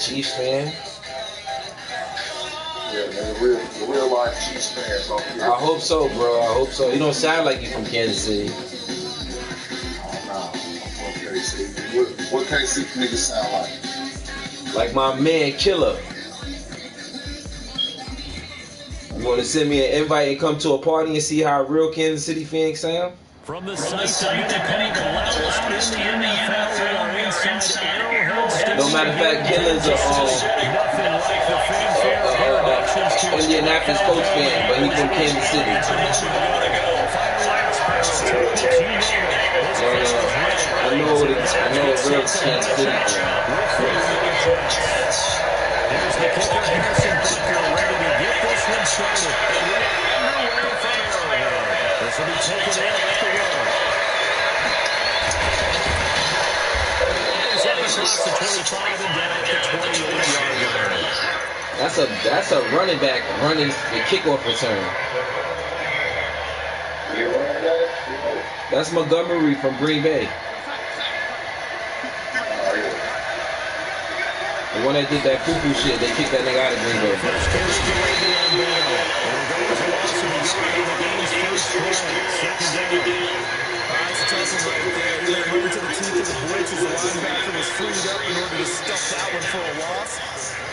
Chiefs fan. Yeah, man, real life Chiefs fans over here. I hope so, bro. I hope so. You don't sound like you from Kansas City. Oh, no. I'm from KC. What KC niggas sound like? Like my man, Killer. You want to send me an invite and come to a party and see how real Kansas City fans sound? From the site of the loudest in the NFL, we are inside Arrowhead. No matter of fact, Killer's a Indianapolis Colts fan, but he's from Kansas City. I know a real Kansas City fan. Here's the kicker, Harrison Butker, ready to get this one started. And we're underway from Arrowhead. This will be taken in at the road. He's up across the 25 and down at the 28-yard line. That's a running back running the kickoff return. That's Montgomery from Green Bay. The one that did that cuckoo shit, they kicked that nigga out of Green Bay.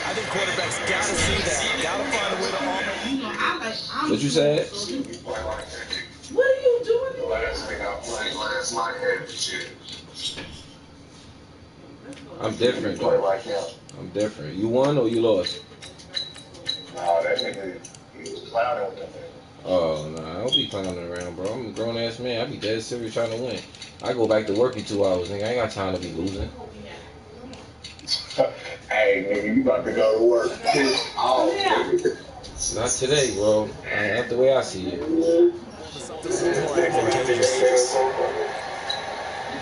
I think quarterbacks gotta see that. Gotta find a way to What you said? What are you doing? Last thing I played last night had the shit. I'm different, Play though. like him. I'm different. You won or you lost? Nah, that nigga, he was clowning with that nigga. Oh, nah, I don't be clowning around, bro. I'm a grown-ass man. I be dead serious trying to win. I go back to work in 2 hours, nigga. I ain't got time to be losing. Hey, nigga, you about to go to work. Oh, nigga. Not today, bro. Not the way I see it. You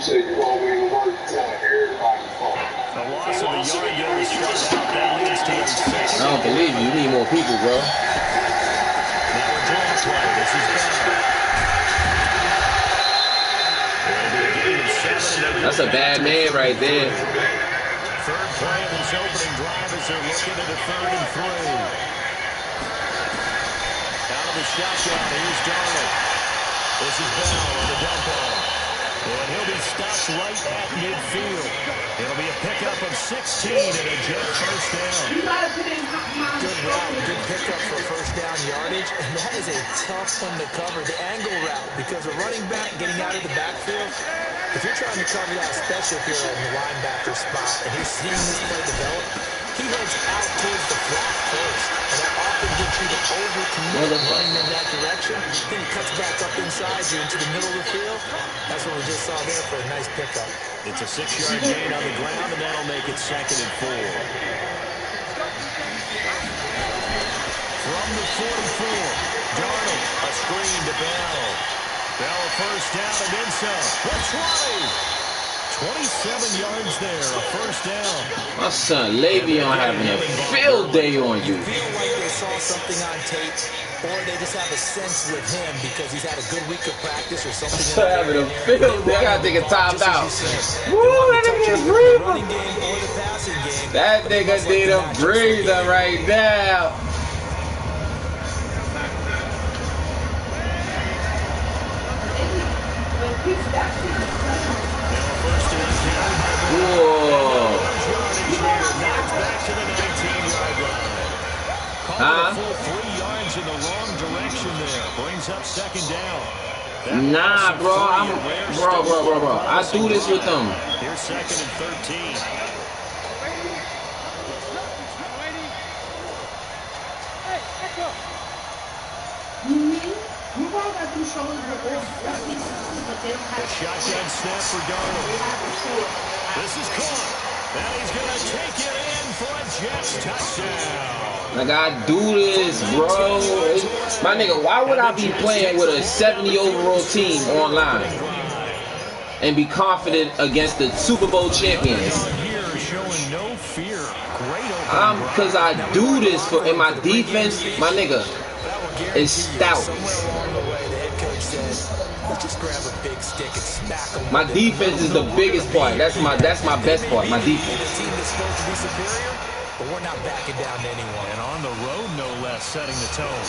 said you won't win the work, tell everybody fuck. a loss of a yard there to start out. That leads to a second. I don't believe you. You need more people, bro. Now a draw play. This is bad. That's a bad man right there. Third play of this opening drive as they're looking at a 3rd and 3. Out of the shotgun, here's Darnold. This is Bell on the dump ball. And he'll be stopped right at midfield. It'll be a pickup of 16 and a jet first down. Good route, good pickup for first down yardage. And that is a tough one to cover, the angle route, because a running back getting out of the backfield, if you're trying to cover that, especially if you're in the linebacker spot and you're seeing this play develop, he heads out towards the flat first. And that often gets you to over-commit running in that direction. Then he cuts back up inside you into the middle of the field. That's what we just saw there for a nice pickup. It's a 6-yard gain on the ground, and that'll make it 2nd and 4. From the 44, Darnold, a screen to Bell. Bell a first down and then some. What's 27 yards there, a first down. My son Le'Veon having a field day on you. Feel like they saw something on tape, or they just have a sense with him because he's had a good week of practice or something. So having a field day. I gotta take a time out. Woo, that nigga is running breathing. game or the passing game. That nigga need a breather right now. Whoa. Back to the 19-yard line. Called a full 3 yards in the wrong direction there. Brings up 2nd down. Nah, bro. Bro. I do this with them. Here's 2nd and 13. The shotgun snap for Darnold. This is caught. And he's going to take it in for a Jets touchdown. Like, I do this, bro. My nigga, why would I be playing with a 70 overall team online and be confident against the Super Bowl champions? Showing no fear. Because I do this for, in my defense, my nigga, is stout. My defense is the biggest part. That's my best part. My defense. but we're not backing down to anyone. And on the road, no less, setting the tone.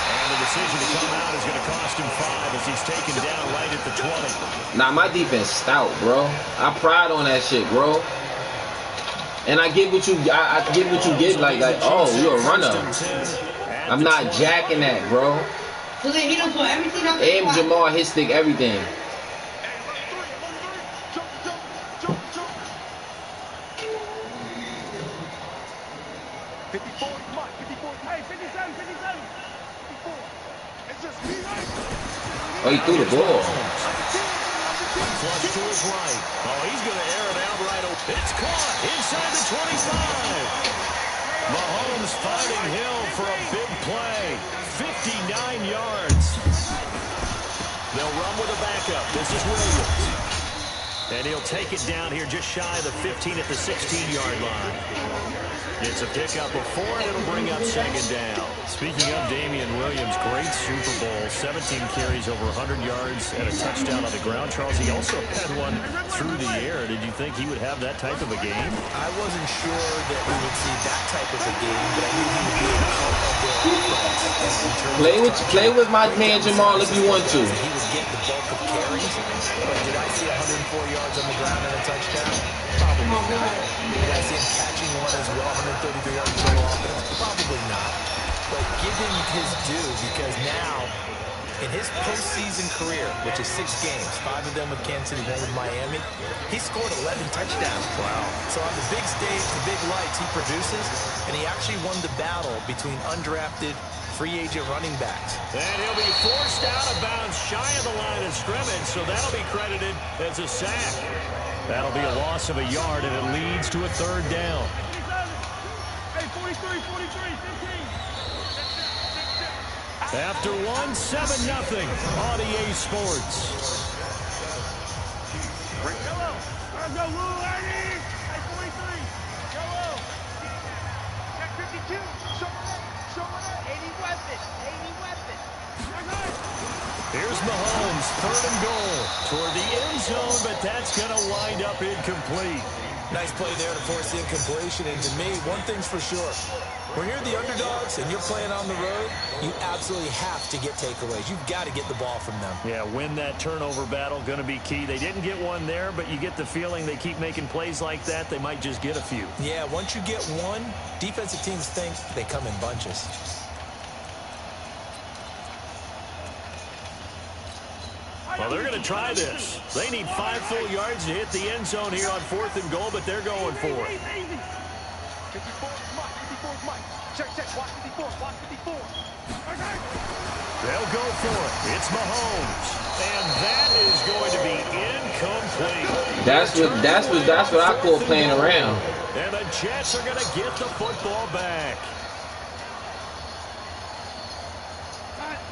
And the decision to come out is going to cost him 5 as he's taken down right at the 20. Nah, my defense stout, bro. I pride on that shit, bro. And I get what you, I get what you get. Like, oh, you're a runner. I'm not jacking that, bro. So then he don't put everything up. And Jamal hit stick everything. Oh, he threw the ball. Flush to his right. Oh, he's going to air it out right over. It's caught inside the 25. Mahomes fighting Hill for a big play. 59 yards. They'll run with a backup. This is Williams. And he'll take it down here just shy of the 15 at the 16-yard line. It's a pickup of 4, and it'll bring up second down. Speaking of Damian Williams, great Super Bowl. 17 carries, over 100 yards, and a touchdown on the ground. Charles, he also had one through the air. Did you think he would have that type of a game? I wasn't sure that we would see that type of a game, but I knew he would be a part of their offense. Play with my man Jamal if you want to. He would get the bulk of carries. But did I see 104 yards on the ground and a touchdown? Probably not. Did I see him catching one as well, 133 yards total offense? Probably not. But give him his due, because now, in his postseason career, which is 6 games, 5 of them with Kansas City, 1 with Miami, he scored 11 touchdowns. Wow. So on the big stage, the big lights, he produces, and he actually won the battle between undrafted free agent running backs. And he'll be forced out of bounds shy of the line of scrimmage, so that'll be credited as a sack. That'll be a loss of a yard, and it leads to a 3rd down. Hey, 43, 15. After 1, 7-0 on EA Sports. Let's go, Lou, Ernie. Hey, 43. Go, check 52. Show it. 80 weapons. Here's Mahomes, 3rd and goal toward the end zone, but that's going to wind up incomplete. Nice play there to force the incompletion, and to me, one thing's for sure. When you're the underdogs and you're playing on the road, you absolutely have to get takeaways. You've got to get the ball from them. Yeah, win that turnover battle, going to be key. They didn't get one there, but you get the feeling they keep making plays like that, they might just get a few. Yeah, once you get one, defensive teams think they come in bunches. Well, they're going to try this. They need 5 full yards to hit the end zone here on 4th and goal, but they're going for it. 54 is Mike. Check. Watch 54. They'll go for it. It's Mahomes. And that is going to be incomplete. That's what I call playing around. And the Jets are going to get the football back.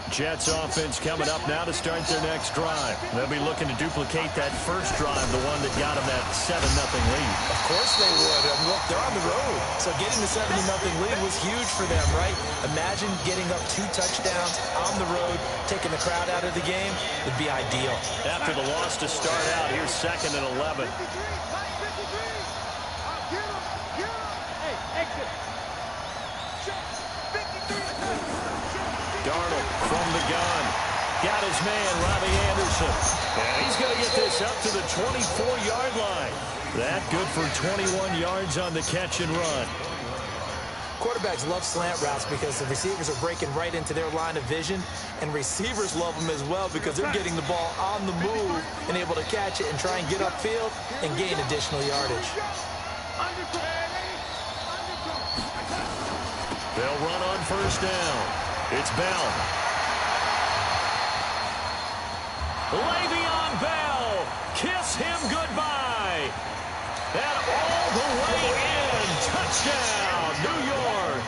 Jets offense coming up now to start their next drive. They'll be looking to duplicate that first drive, the one that got them that 7-0 lead. Of course they would. I mean, look, they're on the road. So getting the 7-0 lead was huge for them, right? Imagine getting up 2 touchdowns on the road, taking the crowd out of the game. It'd be ideal. After the loss to start out, here's 2nd and 11. Darnold from the gun. Got his man, Robbie Anderson. And he's going to get this up to the 24-yard line. That good for 21 yards on the catch and run. Quarterbacks love slant routes because the receivers are breaking right into their line of vision, and receivers love them as well because they're getting the ball on the move and able to catch it and try and get upfield and gain additional yardage. They'll run on 1st down. It's Bell. Le'Veon Bell. Kiss him goodbye. And all the way in. Touchdown, New York.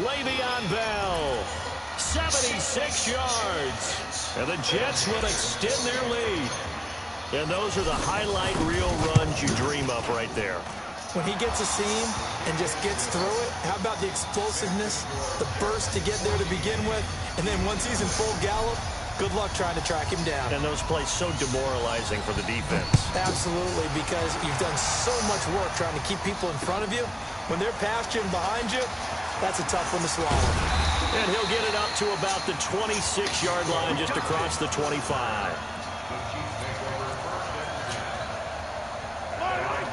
Le'Veon Bell. 76 yards. And the Jets will extend their lead. And those are the highlight reel runs you dream of right there. When he gets a seam and just gets through it, how about the explosiveness, the burst to get there to begin with, and then once he's in full gallop, Good luck trying to track him down. And those plays so demoralizing for the defense. Absolutely, because you've done so much work trying to keep people in front of you. When they're past you and behind you, that's a tough one to swallow. And he'll get it up to about the 26-yard line, just across the 25.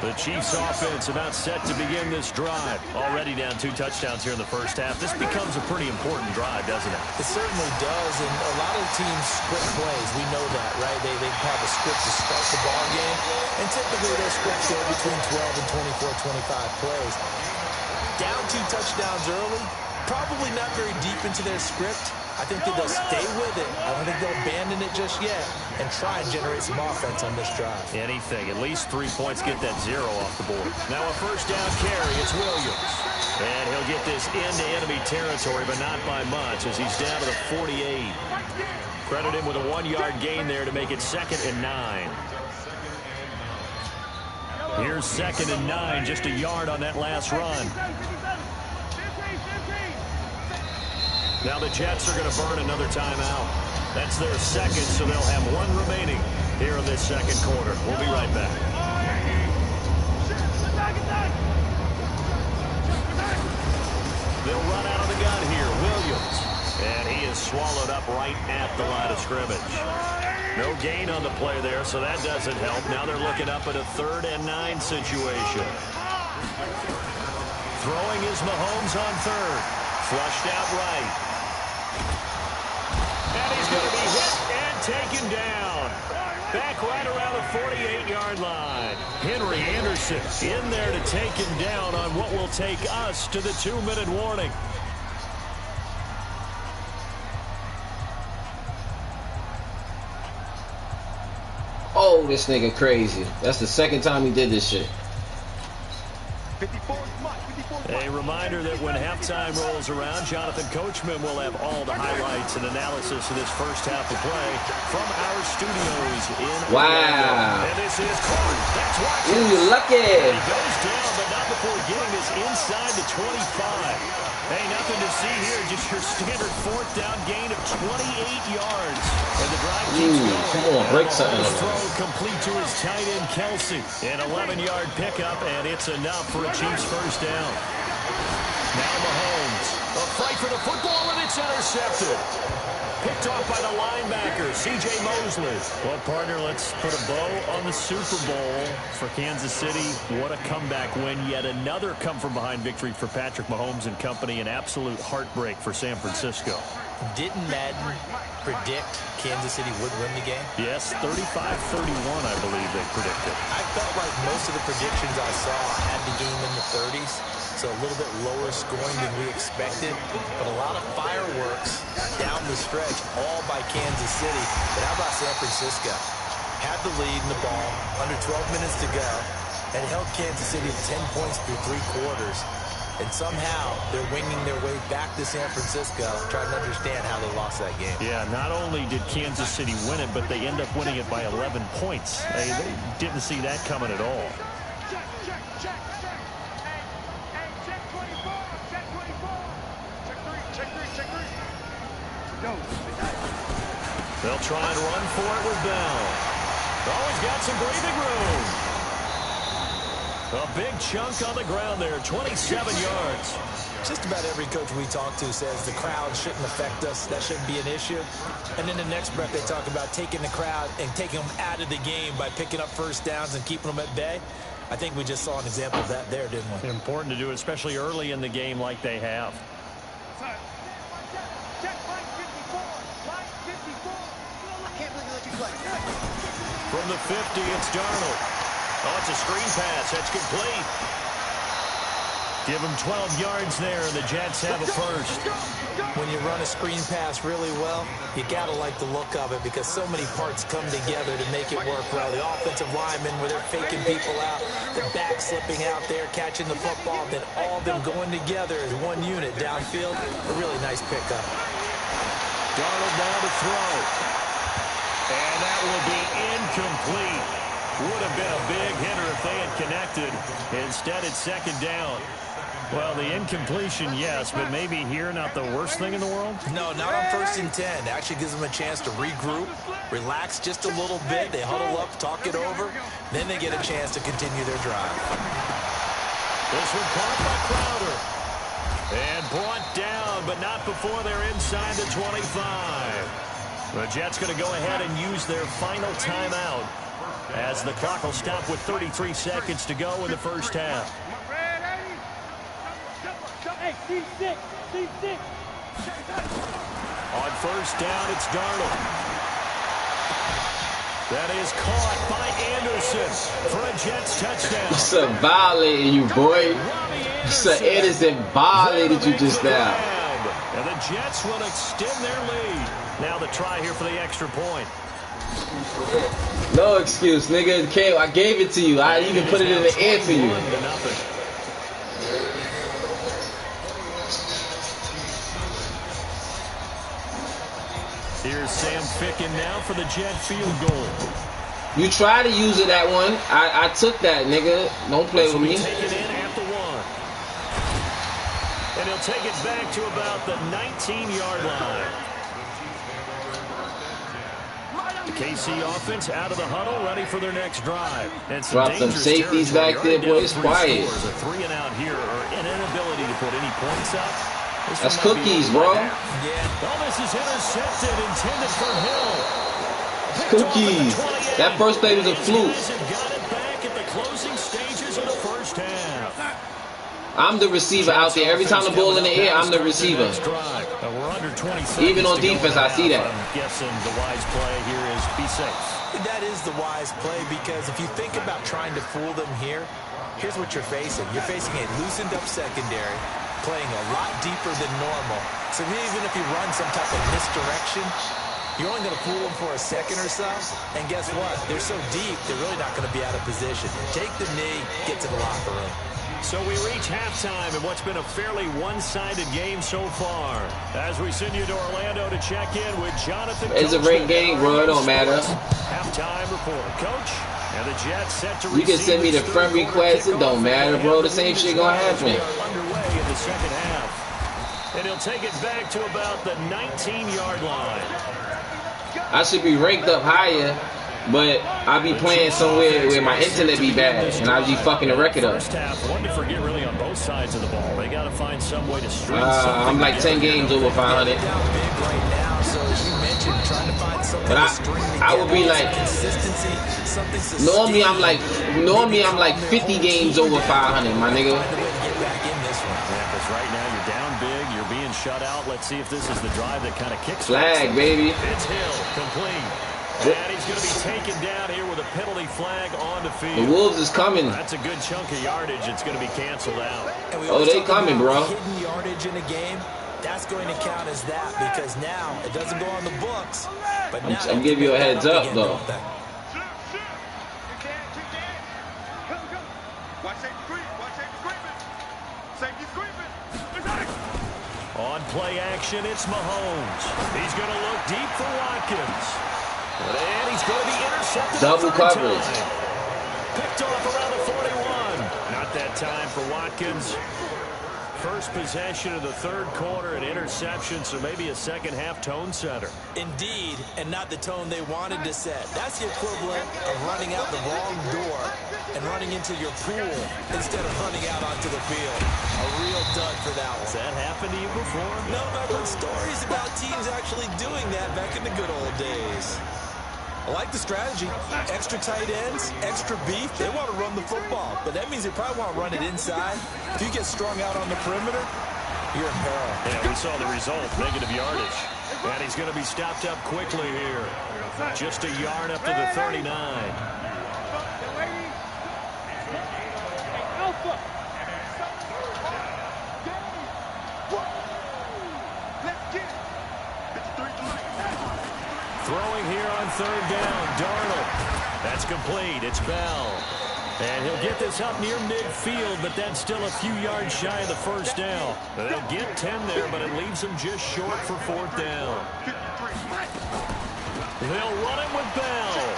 The Chiefs offense about set to begin this drive. Already down 2 touchdowns here in the first half. This becomes a pretty important drive, doesn't it? It certainly does, and a lot of teams script plays. We know that, right? They have a script to start the ball game, and typically those scripts go between 12 and 24, 25 plays. Down 2 touchdowns early, probably not very deep into their script. I think that they'll stay with it. I don't think they'll abandon it just yet and try and generate some offense on this drive. Anything. At least 3 points, get that 0 off the board. Now a first down carry. It's Williams. And he'll get this into enemy territory, but not by much as he's down to the 48. Credit him with a 1-yard gain there to make it 2nd and 9. Here's 2nd and 9, just a yard on that last run. Now the Jets are going to burn another timeout. That's their second, so they'll have 1 remaining here in this second quarter. We'll be right back. They'll run out of the gun here. Williams. And he is swallowed up right at the line of scrimmage. No gain on the play there, so that doesn't help. Now they're looking up at a 3rd and 9 situation. Throwing is Mahomes on 3rd. Flushed out right. And he's going to be hit and taken down. Back right around the 48-yard line. Henry Anderson in there to take him down on what will take us to the 2-minute warning. Oh, this nigga crazy. That's the second time he did this shit. A reminder that when halftime rolls around, Jonathan Coachman will have all the highlights and analysis of this first half of play from our studios in Wow. And this is caught. That's Watkins. Ooh, you lucky. And he goes down, but not before getting this inside the 25. Hey, nothing to see here. Just your standard 4th down gain of 28 yards. And the drive keeps going. Come on, break something. Throw complete to his tight end, Kelsey. An 11-yard pickup, and it's enough for a Chiefs first down. Now Mahomes. A fight for the football, and it's intercepted. Picked off by the linebacker, C.J. Mosley. Well, partner, let's put a bow on the Super Bowl for Kansas City. What a comeback win. Yet another come-from-behind victory for Patrick Mahomes and company. An absolute heartbreak for San Francisco. Didn't Madden predict Kansas City would win the game? Yes, 35-31, I believe they predicted. I felt like most of the predictions I saw had the game in the 30s. So a little bit lower scoring than we expected, but a lot of fireworks down the stretch, all by Kansas City. But how about San Francisco? Had the lead in the ball, under 12 minutes to go, and held Kansas City to 10 points through 3 quarters. And somehow they're winging their way back to San Francisco, trying to understand how they lost that game. Yeah, not only did Kansas City win it, but they end up winning it by 11 points. They didn't see that coming at all. They'll try and run for it with Bell. Always got some breathing room. A big chunk on the ground there, 27 yards. Just about every coach we talk to says the crowd shouldn't affect us. That shouldn't be an issue. And in the next breath, they talk about taking the crowd and taking them out of the game by picking up first downs and keeping them at bay. I think we just saw an example of that there, didn't we? Important to do, especially early in the game like they have. From the 50, it's Darnold. Oh, it's a screen pass. That's complete. Give him 12 yards there, and the Jets have a first. When you run a screen pass really well, you got to like the look of it because so many parts come together to make it work well. The offensive linemen, where they're faking people out, the back slipping out there, catching the football, then all of them going together as one unit downfield. A really nice pickup. Darnold now to throw. And that will be incomplete. Would have been a big hitter if they had connected. Instead, it's second down. Well, the incompletion, yes, but maybe here not the worst thing in the world? No, not on 1st and 10. It actually gives them a chance to regroup, relax just a little bit. They huddle up, talk it over. Then they get a chance to continue their drive. This one caught by Crowder. And brought down, but not before they're inside the 25. The Jets going to go ahead and use their final timeout as the clock will stop with 33 seconds to go in the first half. On first down, it's Darnold. That is caught by Anderson for a Jets touchdown. It's a violating you, boy. It's an innocent violated you just now. And the Jets will extend their lead. Now the try here for the extra point. No excuse, nigga. Okay, I gave it to you. I even put it in the air for you. Here's Sam Ficken now for the Jet field goal. You try to use it at one. I took that, nigga. Don't play with me. Take it in at the 1. And he'll take it back to about the 19-yard line. The KC offense out of the huddle, ready for their next drive. And drop them safeties back there, boy. It's quiet. A 3 and out here, or an inability to put any points up. That's cookies, bro. Yeah. Well, this is intercepted, intended for Hill. Cookies. That first play was a fluke. Got it back at the closing stages of the first half. I'm the receiver out there. Every time the ball in the air, I'm the receiver. We're under 20 seconds. Even on defense, I see that. I'm guessing the wise play here is be safe. That is the wise play, because if you think about trying to fool them here, here's what you're facing. You're facing a loosened up secondary, playing a lot deeper than normal. So even if you run some type of misdirection, you're only going to fool them for a second or so. And guess what? They're so deep, they're really not going to be out of position. Take the knee, get to the locker room. So we reach halftime in what's been a fairly one-sided game so far. As we send you to Orlando to check in with Jonathan. It's a great game, bro. It don't matter. Halftime report, Coach. And the Jets set to you can send me the friend request. It don't matter, bro. The same shit gonna happen. Underway in the second half. And he'll take it back to about the 19-yard line. I should be ranked up higher, but I'll be playing somewhere where my internet be bad, and I'll be fucking the record up. First half, one to forget really on both sides of the ball. They got to find some way to string I'm like 10 games over 500. But I would be like, normally I'm like 50 games over 500, my nigga. Right now you're down big, you're being shut out. Let's see if this is the drive that kind of kicks. Flag, baby. It's Hill, complete. And he's going to be taken down here with a penalty flag on the field. The Wolves is coming. That's a good chunk of yardage. It's going to be canceled out. Oh, they coming, bro. Hidden yardage in a game, that's going to count as that, because now it doesn't go on the books. But now I'm giving you a heads up, though. On play action, it's Mahomes. He's going to look deep for Watkins. And he's going to be intercepted. Double coverage. Picked off around the 41. Not that time for Watkins. First possession of the third quarter, an interception, so maybe a second half tone setter. Indeed, and not the tone they wanted to set. That's the equivalent of running out the wrong door and running into your pool instead of running out onto the field. A real dud for that one. Has that happened to you before? No, I've heard stories about teams actually doing that back in the good old days. I like the strategy. Extra tight ends, extra beef. They want to run the football, but that means they probably want to run it inside. If you get strung out on the perimeter, you're in peril. Yeah, we saw the result, negative yardage. And he's going to be stopped up quickly here. Just a yard up to the 39. Throwing here on third down, Darnold. That's complete. It's Bell. And he'll get this up near midfield, but that's still a few yards shy of the first down. They'll get 10 there, but it leaves them just short for fourth down. They'll run it with Bell.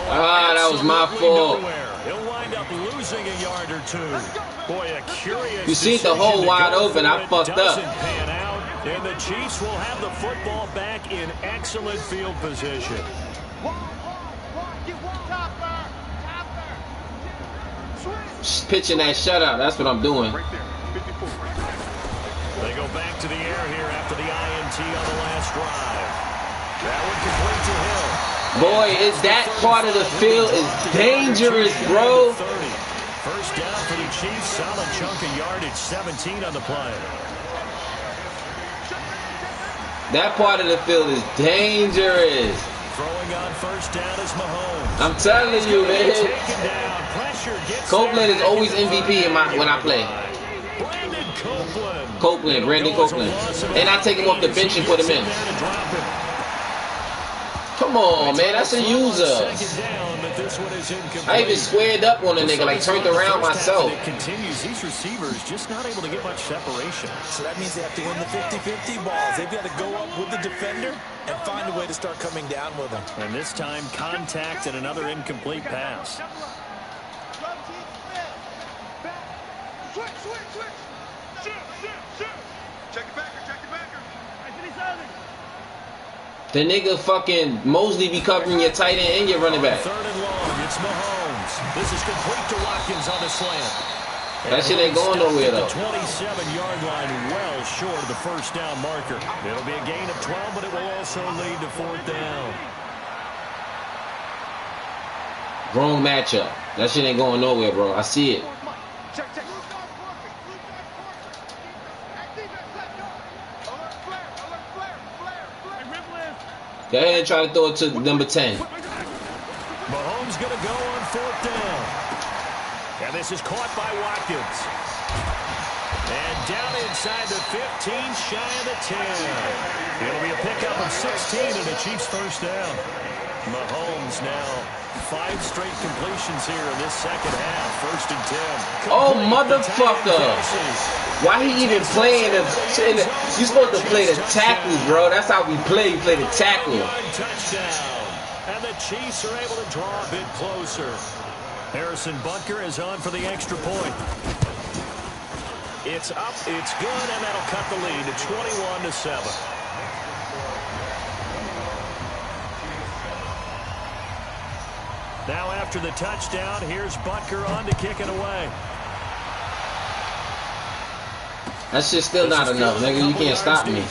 Ah, that was my fault. He'll wind up losing a yard or two. Boy, a curious. You see the hole wide open. I fucked up. Pan out, and the Chiefs will have the football back in excellent field position. Pitching that shutout. That's what I'm doing. They go back to the air here after the INT on the last drive. That one complete to Hill. Boy, is that part of the field is dangerous, bro. First down for the Chiefs. Solid chunk of yardage. 17 on the play. That part of the field is dangerous. Throwing on first down is Mahomes. I'm telling you, man. Copeland is always MVP when I play. Brandon Copeland. And I take him off the bench and put him in. Come on, man. That's a user. I even squared up on a nigga, like turned around myself. It continues. These receivers just not able to get much separation. So that means they have to win the 50-50 balls. They've got to go up with the defender and find a way to start coming down with them. And this time, contact and another incomplete pass. The nigga fucking Mosley be covering your tight end and your running back. Third and long, it's Mahomes. This is complete to Watkins on the slant. That shit ain't going nowhere though. The 27-yard line, well short of the first down marker. It'll be a gain of 12, but it will also lead to fourth down. Wrong matchup. That shit ain't going nowhere, bro. I see it. Go ahead and try to throw it to number 10. Mahomes going to go on fourth down. And this is caught by Watkins. And down inside the 15, shy of the 10. It'll be a pickup of 16 and the Chiefs first down. Mahomes now 5 straight completions here in this second half. First and 10. Oh, motherfucker. Why he even playing the you supposed to play the tackle, bro. That's how we play. You play the tackle. Touchdown. And the Chiefs are able to draw a bit closer. Harrison Butker is on for the extra point. It's up, it's good, and that'll cut the lead to 21-7. Now after the touchdown, here's Butker on to kick it away. That shit's still not enough, nigga. You can't stop me.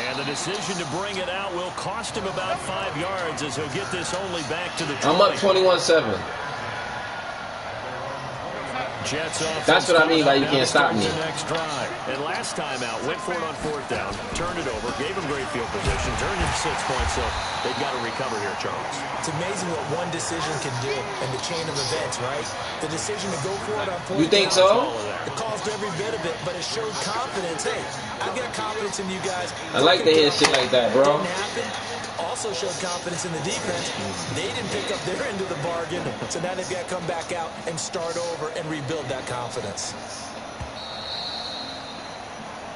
And the decision to bring it out will cost him about 5 yards as he'll get this only back to the 20. I'm up 21-7. Jets off. That's what I mean by you can't stop me. Next drive. And last time out, went for it on fourth down, turned it over, gave him great field position, turned it to 6 points, so they've got to recover here, Charles. It's amazing what one decision can do in the chain of events, right? The decision to go for it on fourth down. You think so? It caused every bit of it, but it showed confidence. Hey, I've got confidence in you guys. I like to hear shit like that, bro. Didn't happen. Also showed confidence in the defense. They didn't pick up their end of the bargain, so now they've got to come back out and start over and rebuild that confidence.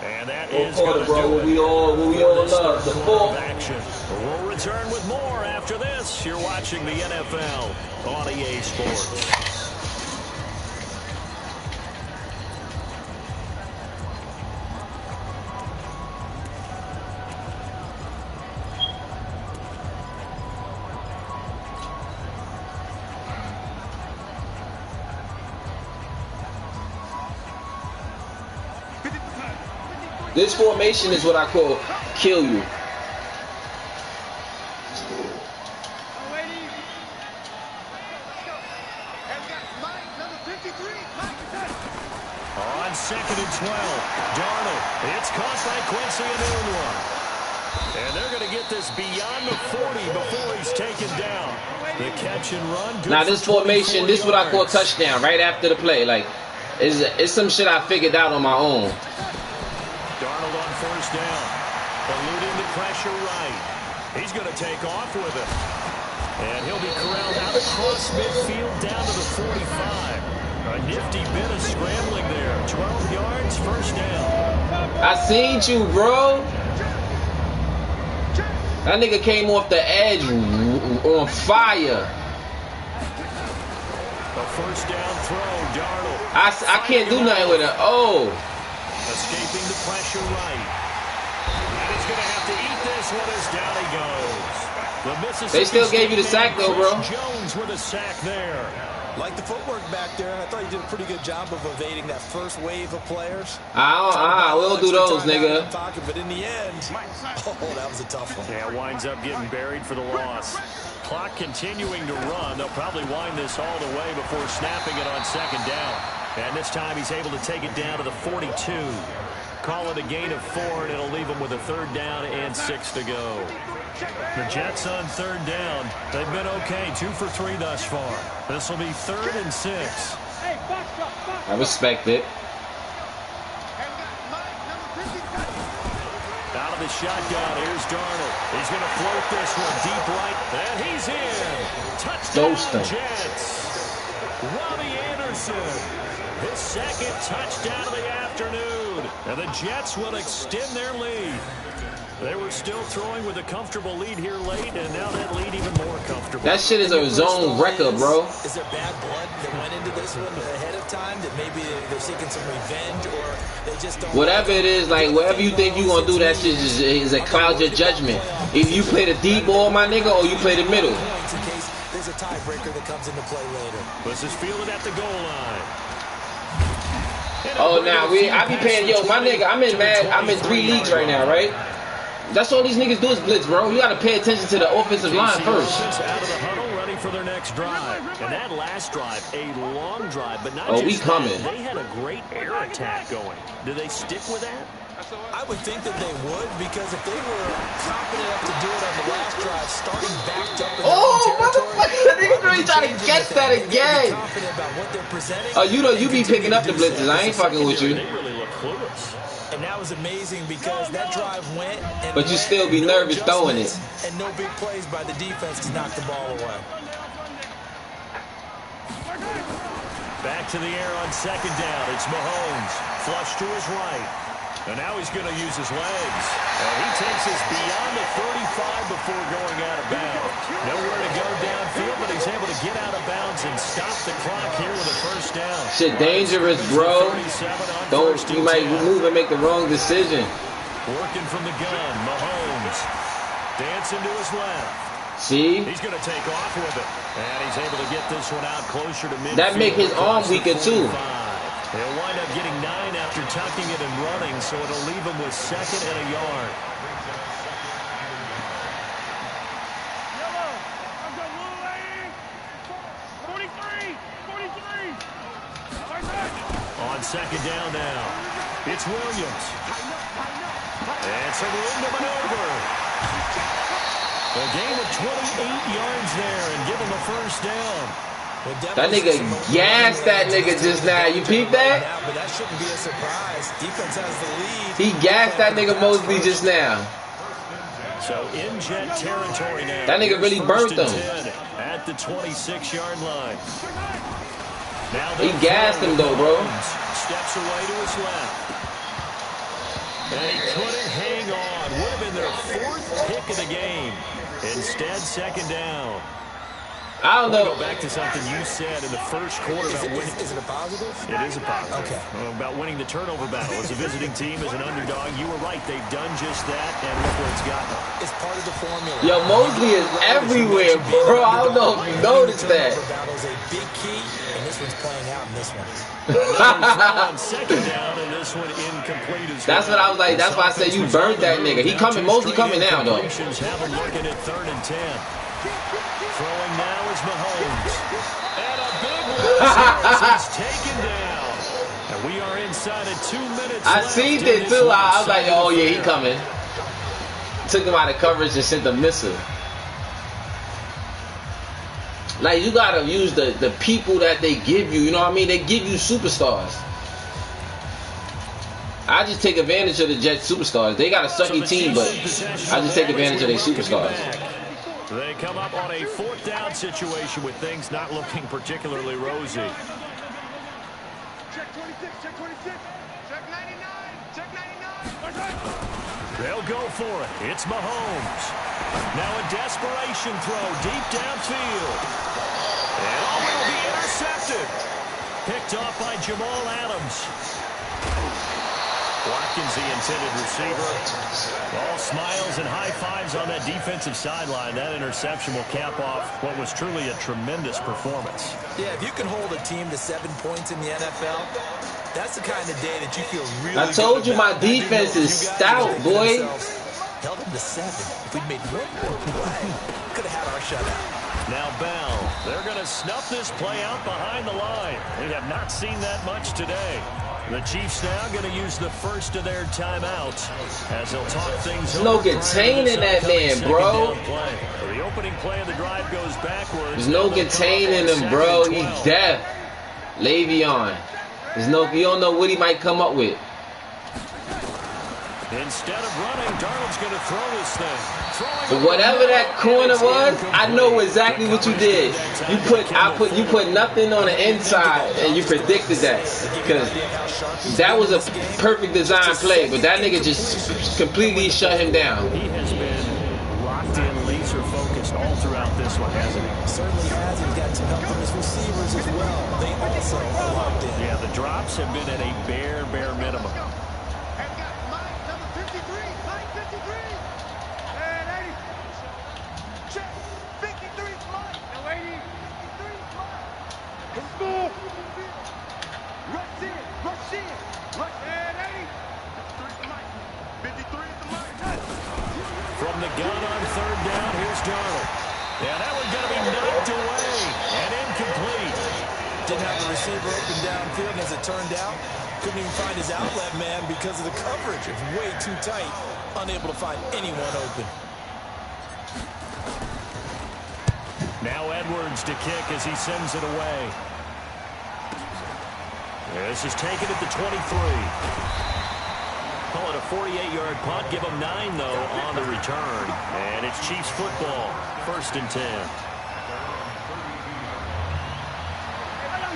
And that Full is quarter, bro. What we all love, the full action. We'll return with more after this. You're watching the NFL on EA Sports. This formation is what I call kill you. On second and 12, Darnold. It's caught by Quincy Enunwa. And they're going to get this beyond the 40 before he's taken down. The catch and run. Now this formation, this is what I call touchdown right after the play. Like, it's some shit I figured out on my own. Darnold on first down. Eluding the pressure right. He's going to take off with it. And he'll be corralled out across midfield down to the 45. A nifty bit of scrambling there. 12 yards, first down. I seen you, bro. That nigga came off the edge on fire. A first down throw, Darnold. I can't do nothing with it. Oh. Escaping the pressure right. And he's going to have to eat this one as down he goes. The Mississippi They still gave you the sack though, bro. Jones with a sack there. Like the footwork back there, I thought he did a pretty good job of evading that first wave of players. We'll do those, nigga. But in the end, oh, that was a tough one. Yeah, winds up getting buried for the loss. Clock continuing to run. They'll probably wind this all the way before snapping it on second down. And this time he's able to take it down to the 42. Call it a gain of 4, and it'll leave him with a third down and 6 to go. The Jets on third down. They've been okay, 2 for 3 thus far. This will be 3rd and 6. I respect it. Out of the shotgun, here's Darnold. He's going to float this one deep right, and he's in. Touchdown, Jets. Robbie Anderson. His second touchdown of the afternoon. And the Jets will extend their lead. They were still throwing with a comfortable lead here late, and now that lead even more comfortable. That shit is a zone record, bro. Is there bad blood that went into this one ahead of time? That maybe they're seeking some revenge, or they just don't... Whatever it is, like, whatever you think you gonna do, that shit is a cloud your judgment. If you play the deep ball, my nigga, or you play the middle. There's a tiebreaker that comes into play later. This is fielded at the goal line. Oh, now I be paying, yo, my nigga, I'm in 3 leagues right now, right? That's all these niggas do is blitz, bro. You gotta pay attention to the offensive line first. Out of the huddle, ready for their next drive. And that last drive, a long drive, but not just we coming. That. They had a great air attack going. Do they stick with that? I would think that they would, because if they were confident enough to do it on the last drive, starting backed up in their own territory, the niggas really trying to catch that again. Oh, you be picking up the blitzes. I ain't fucking with you. They really look clueless. And that was amazing because that drive went. And but you still be nervous throwing it. And no big plays by the defense to knock the ball away. Back to the air on second down. It's Mahomes. Flush to his right. And now he's going to use his legs. And he takes us beyond the 35 before going out of bounds. Nowhere to go downfield, but he's able to get out of bounds and stop the clock here with a first down. Shit dangerous, bro. You might move and make the wrong decision. Working from the gun, Mahomes. Dancing to his left. See? He's going to take off with it. And he's able to get this one out closer to midfield. That make his arm weaker, too. He'll wind up getting 9 after tucking it and running, so it'll leave him with 2nd and a yard. On second down now, it's Williams. And some room to maneuver. A gain of 28 yards there and give him a first down. That nigga gassed that nigga just now. You peeped that? But that shouldn't be a surprise. Defense has the lead. He gassed that nigga Mosley just now. So in Jet territory now. That nigga really burnt them. At the 26-yard line. Now he gassed him though, bro. Steps away to his left. And he couldn't hang on. Would have been their 4th pick of the game. Instead, second down. I don't know. Go back to something you said in the first quarter about winning. Is it a positive? It is a positive. Okay. About winning the turnover battle. As a visiting team, as an underdog, you were right. They've done just that, and look where it's gotten them. It's part of the formula. Yo, Mosley is everywhere, bro. I don't know if you noticed that. Battle's a big key, and this one's playing out in this one. On second down, and this one incomplete as well. That's what I was like. That's why I said you burned that nigga. He coming. Mosley coming now, though. Have him looking at 3rd and 10. Throwing now is Mahomes. And a big one. He's taken down. And we are inside of 2 minutes. I seen it too. I was like, oh yeah, he coming. Took him out of coverage and sent a missile. Like, you gotta use the people that they give you. You know what I mean? They give you superstars. I just take advantage of the Jets superstars. They got a sucky team, but I just take advantage of their superstars. They come up on a 4th down situation with things not looking particularly rosy. Check 26, check 26, check 99, check 99. They'll go for it. It's Mahomes. Now a desperation throw deep downfield. And will be intercepted. Picked off by Jamal Adams. Watkins, the intended receiver. All smiles and high fives on that defensive sideline. That interception will cap off what was truly a tremendous performance. Yeah, if you can hold a team to 7 points in the NFL, that's the kind of day that you feel really I told you my about. defense is stout, boy. Held them to 7. If we'd made one more play, could have had our shutout. Now Bell, they're going to snuff this play out behind the line. They have not seen that much today. The Chiefs now going to use the first of their timeouts as they'll talk things over. There's no containing that man, bro. The opening play of the drive goes backwards. There's no containing him, bro. He's deaf. Le'Veon. You don't know what he might come up with. Instead of running, Darnold's going to throw this thing. Whatever that corner was, I know exactly what you did. You put nothing on the inside, and you predicted that because that was a perfect design play. But that nigga just completely shut him down. He has been locked in, laser focused all throughout this one, hasn't he? Certainly has. He's got some help from his receivers as well. They also are locked in. Yeah, the drops have been at a bare minimum. From the gun on third down, here's Darnold. Yeah, that one's going to be knocked away and incomplete. Didn't have the receiver open downfield, and as it turned out, couldn't even find his outlet man because of the coverage. It's way too tight, unable to find anyone open. Now Edwards to kick as he sends it away. This is taken at the 23. Call it a 48-yard punt. Give them 9, though, on the return. And it's Chiefs football. 1st and 10.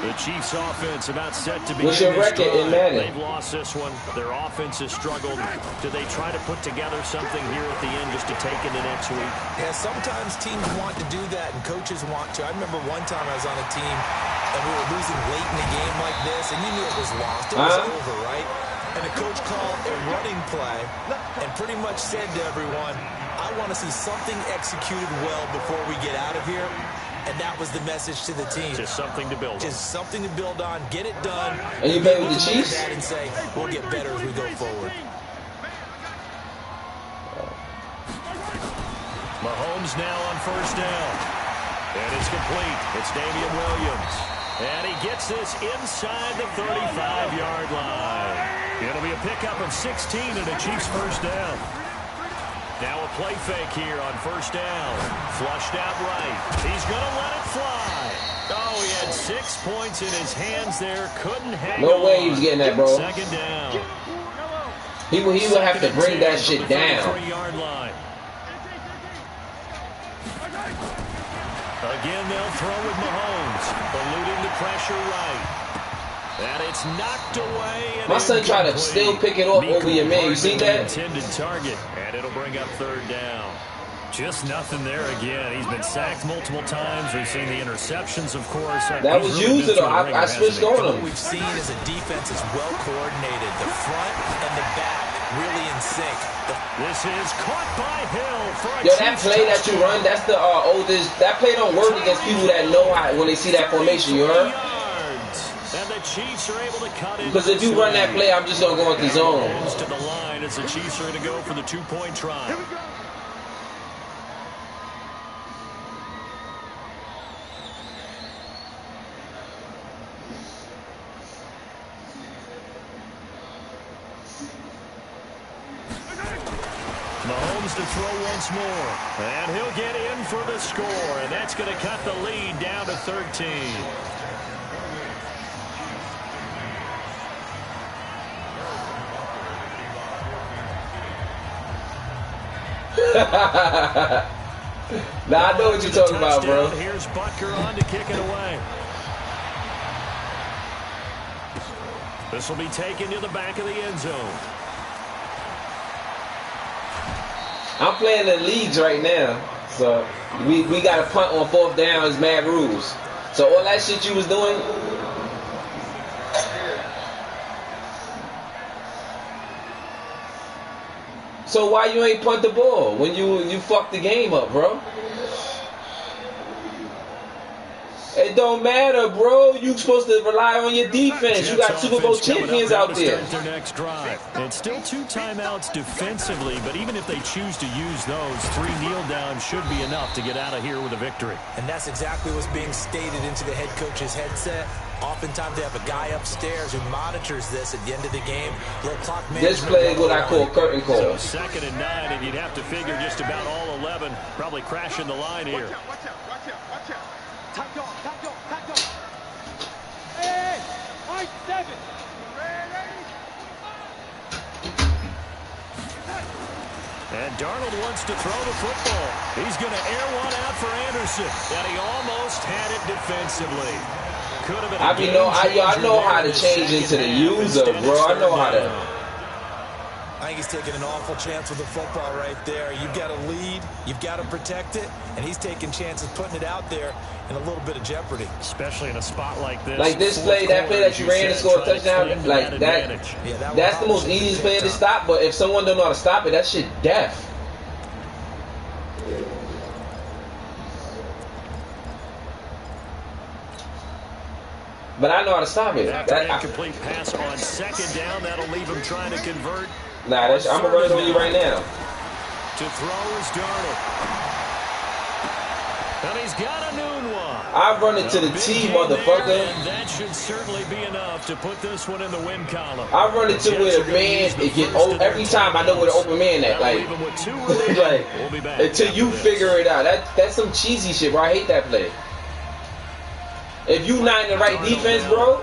The Chiefs offense about set to be. What's your record in Madden? They've lost this one. Their offense has struggled. Do they try to put together something here at the end just to take into next week? Yeah, sometimes teams want to do that and coaches want to. I remember one time I was on a team and we were losing late in a game like this, and you knew it was lost. It was over, right? And the coach called a running play and pretty much said to everyone, I want to see something executed well before we get out of here. And that was the message to the team. Just something to build on. Just something to build on. Get it done. And you play with the Chiefs? And say, we'll get better as we go forward. Mahomes now on 1st down. And it's complete. It's Damian Williams. And he gets this inside the 35-yard line. It'll be a pickup of 16 and a Chiefs 1st down. Now a play fake here on 1st down. Flushed out right. He's going to let it fly. Oh, he had 6 points in his hands there. Couldn't hang on. No way he was getting that, bro. 2nd down. He would have to bring that shit down. Again, they'll throw with Mahomes, eluding the pressure right. And it's knocked away. My son tried to still pick it off over your man. You see that? Intended target, and it'll bring up 3rd down. Just nothing there again. He's been sacked multiple times. We've seen the interceptions, of course. That was used, though. I switched on him. What we've seen is a defense is well coordinated. The front and the back really in sync. This is caught by Hill for a that play that you run, that's the oldest. That play don't work against people that know how when they see that formation. You heard? And the Chiefs are able to cut it. Because if you run that play, I'm just gonna go into zone. To the line as the Chiefs are going to go for the 2-point try. Mahomes to throw once more. And he'll get in for the score. And that's going to cut the lead down to 13. Now I know what you're talking about, bro. Here's Butker on to kick it away. This will be taken to the back of the end zone. I'm playing the leagues right now, so we got to punt on 4th down. Is mad rules. So all that shit you was doing. So why you ain't punt the ball when you fucked the game up, bro? It don't matter, bro. You supposed to rely on your defense. You got Super Bowl champions out there. Their next drive. It's still 2 timeouts defensively, but even if they choose to use those, 3 kneel downs should be enough to get out of here with a victory. And that's exactly what's being stated into the head coach's headset. Oftentimes they have a guy upstairs who monitors this at the end of the game. Little clock this play is what I call curtain call. So 2nd and 9, and you'd have to figure just about all 11 probably crashing the line here. Watch out, watch out, watch out. Tight dog, tight dog, tight dog. Hey, Mike 7. And Darnold wants to throw the football. He's going to air one out for Anderson. And he almost had it defensively. Could have been I know how to change into the user, bro. I know how to. I think he's taking an awful chance with the football right there. You've got to lead, you've got to protect it, and he's taking chances putting it out there in a little bit of jeopardy. Especially in a spot like this. Like this play, that play that you ran to score a touchdown, like that's the most easiest play to stop, but if someone don't know how to stop it, that shit death. But I know how to stop it. After an incomplete pass on 2nd down, that'll leave him trying to convert. Nah, I'm going to run it on you right now. To throw is Darnold. And he's got a noon one. I run it to the T, motherfucker. And that should certainly be enough to put this one in the win column. I run it to where the man, it get every time I know where the open man at. Like, like until you figure it out. That's some cheesy shit, bro. I hate that play. If you not in the right defense, bro,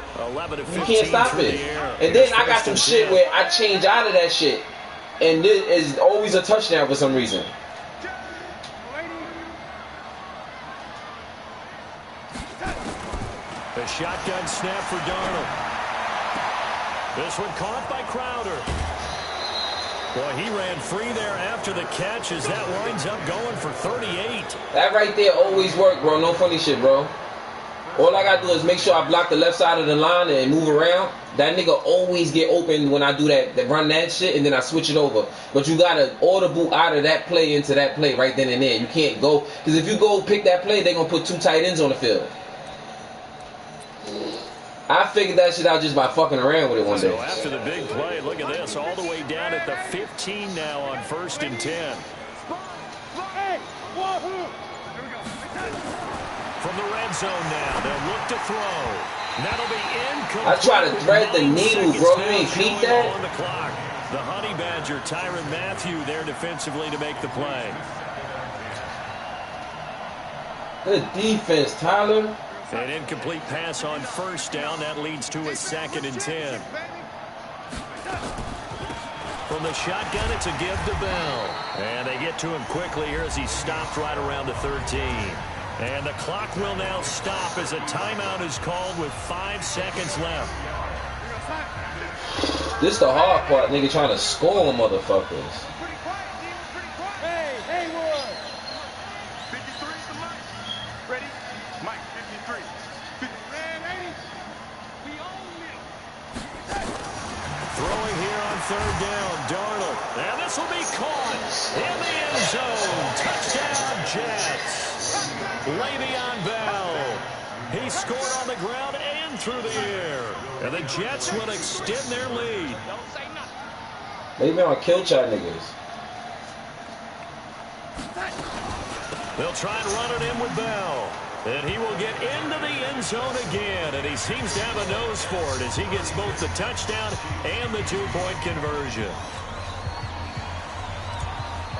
you can't stop it. And then I got some shit where I change out of that shit, and this is always a touchdown for some reason. The shotgun snap for Darnold. This one caught by Crowder. Boy, he ran free there after the catch as that winds up going for 38. That right there always work, bro. No funny shit, bro. All I gotta do is make sure I block the left side of the line and move around. That nigga always get open when I do that, run that shit, and then I switch it over. But you gotta audible out of that play into that play right then and there. You can't go, because if you go pick that play, they gonna put 2 tight ends on the field. I figured that shit out just by fucking around with it one day. So after the big play, look at this, all the way down at the 15 now on 1st and 10. From the red zone now, they'll look to throw. That'll be incomplete. I try to thread the needle, bro. You ain't peep that? On the clock. The Honey Badger, Tyrann Mathieu, there defensively to make the play. Good defense, Tyler. An incomplete pass on 1st down. That leads to a 2nd and 10. From the shotgun, it's a give to Bell. And they get to him quickly here as he stopped right around the 13. And the clock will now stop as a timeout is called with 5 seconds left. This the hard part, nigga, trying to score on motherfuckers. Hey, Haywood. 53 to Mike. Ready? Mike, 53. Ready? We own it. Throwing here on 3rd down, Darnold. And this will be caught in the end zone. Touchdown, Jets. Le'Veon Bell. He scored on the ground and through the air. And the Jets will extend their lead. Le'Veon killed y'all niggas. They'll try and run it in with Bell. And he will get into the end zone again. And he seems to have a nose for it as he gets both the touchdown and the 2-point conversion.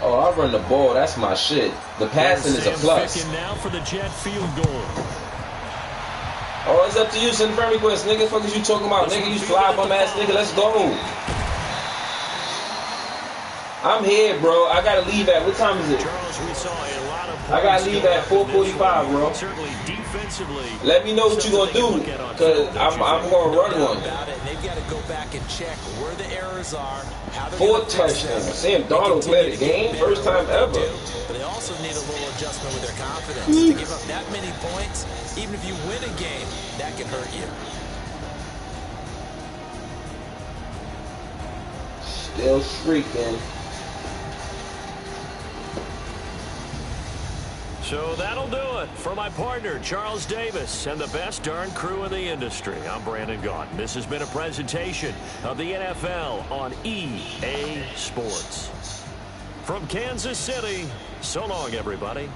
Oh, I run the ball. That's my shit. The passing is a plus. Now for the Jet field goal. Oh, it's up to you. Send friend request, nigga. Fuck is you talking about, nigga? You fly bum ass nigga. Let's go. I'm here, bro. I gotta leave at what time is it? Charles, we saw a lot of I gotta leave at 4:45, bro. Certainly defensively. Let me know what you gonna do, cause I'm gonna run one. They've got to go back and check where the errors are, how they're 4 going to fix touchdowns. them. Sam Darnold played the game, first time ever. But they also need a little adjustment with their confidence. To give up that many points, even if you win a game, that can hurt you. Still streaking. So that'll do it for my partner, Charles Davis, and the best darn crew in the industry. I'm Brandon Gaudin. This has been a presentation of the NFL on EA Sports. From Kansas City, so long, everybody.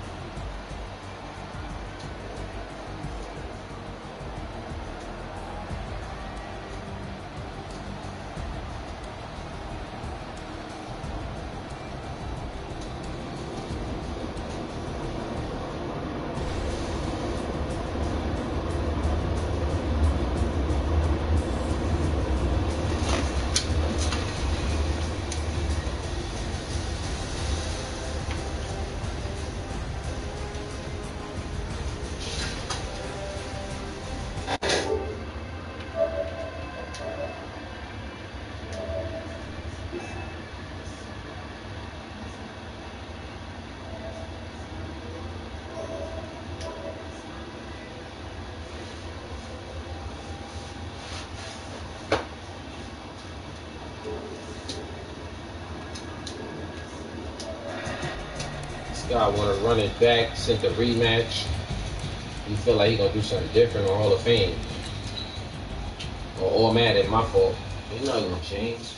Guy want to run it back, sent the rematch. You feel like he gonna do something different on Hall of Fame. Or mad at my fault. He's not gonna change.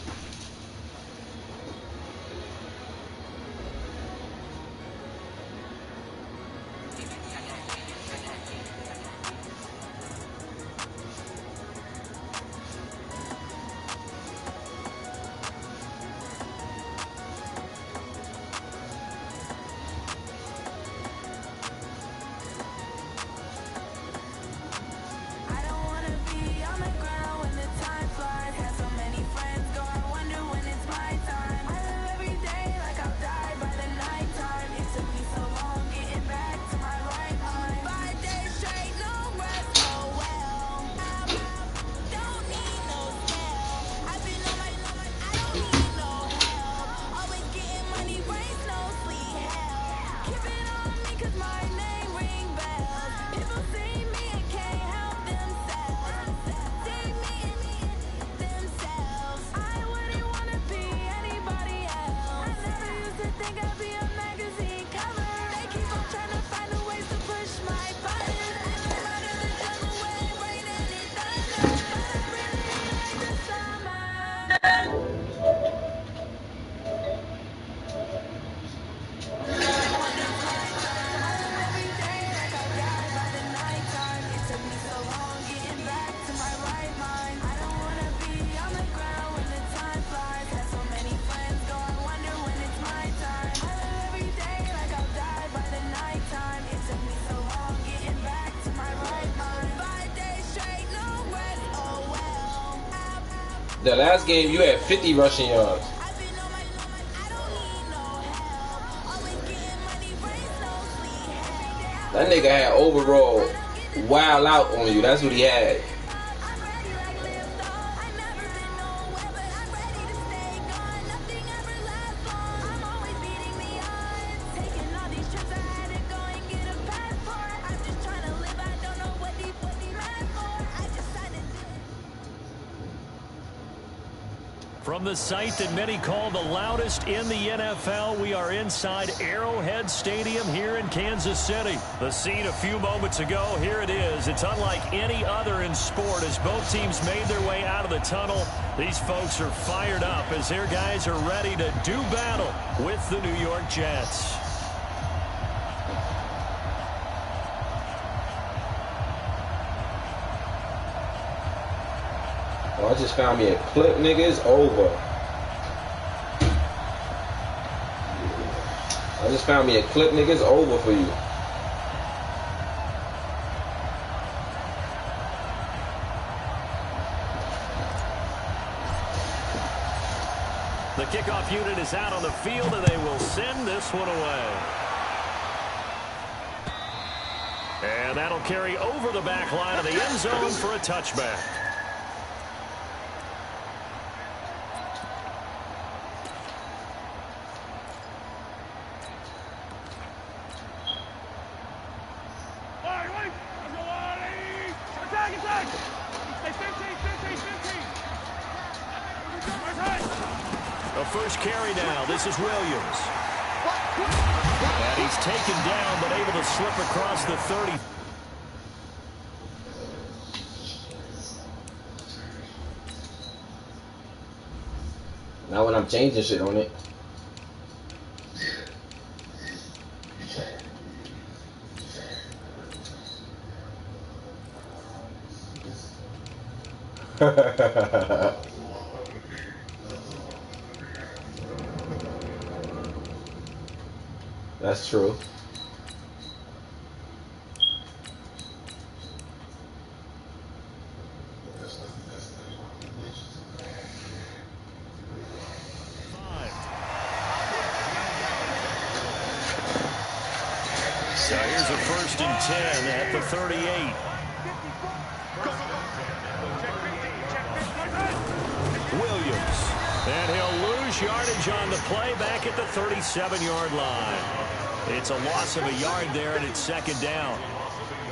The last game you had 50 rushing yards. That nigga had overall wild out on you. That's what he had. From the site that many call the loudest in the NFL, we are inside Arrowhead Stadium here in Kansas City. The scene a few moments ago, here it is. It's unlike any other in sport as both teams made their way out of the tunnel. These folks are fired up as their guys are ready to do battle with the New York Jets. I just found me a clip, nigga. It's over. I just found me a clip, nigga. It's over for you. The kickoff unit is out on the field, and they will send this one away. And that'll carry over the back line of the end zone for a touchback. first carry now. This is Williams. And he's taken down, but able to slip across the 30. Now when I'm changing shit on it. That's true. So here's a 1st and 10 at the 38. Williams. And he'll lose yardage on the play back at the 37-yard line. It's a loss of a yard there, and it's 2nd down.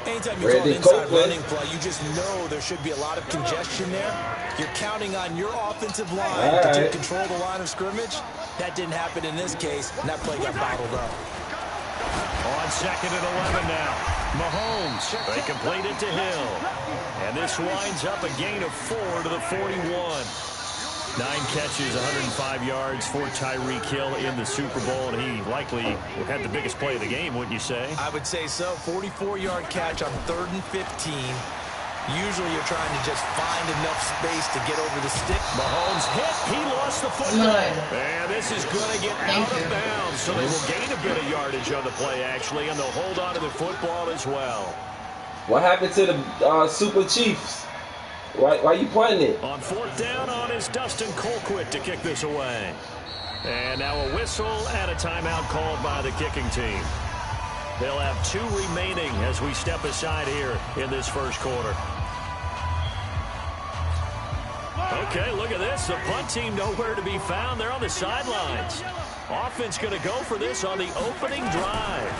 Anytime you call an inside running play, you just know there should be a lot of congestion there. You're counting on your offensive line to take control of the line of scrimmage. That didn't happen in this case, and that play got bottled up. On 2nd and 11 now. Mahomes. They complete it to Hill. And this winds up a gain of 4 to the 41. 9 catches, 105 yards for Tyreek Hill in the Super Bowl, and he likely had the biggest play of the game, wouldn't you say? I would say so. 44-yard catch on 3rd and 15. Usually you're trying to just find enough space to get over the stick. Mahomes hit. He lost the football. And this is going to get out of bounds, so they will gain a bit of yardage on the play, actually, and they'll hold on to the football as well. What happened to the Super Chiefs? Why you pointing it? On 4th down on is Dustin Colquitt to kick this away. And now a whistle and a timeout called by the kicking team. They'll have 2 remaining as we step aside here in this first quarter. Okay, look at this. The punt team nowhere to be found. They're on the sidelines. Offense going to go for this on the opening drive.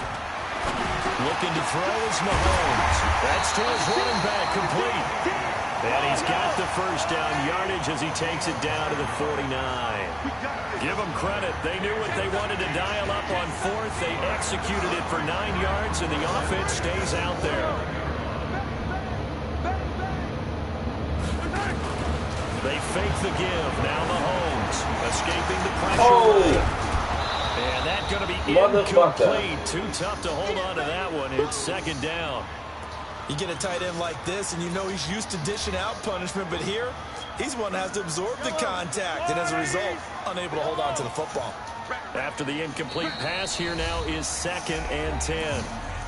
Looking to throw is Mahomes. That's to his running back, complete. And he's got the first down yardage as he takes it down to the 49. Give them credit. They knew what they wanted to dial up on 4th. They executed it for 9 yards, and the offense stays out there. They fake the give. Now Mahomes escaping the pressure. And that's going to be incomplete. Too tough to hold on to that one. It's 2nd down. You get a tight end like this, and you know he's used to dishing out punishment, but here, he's one that has to absorb the contact, and as a result, unable to hold on to the football. After the incomplete pass, here now is 2nd and 10.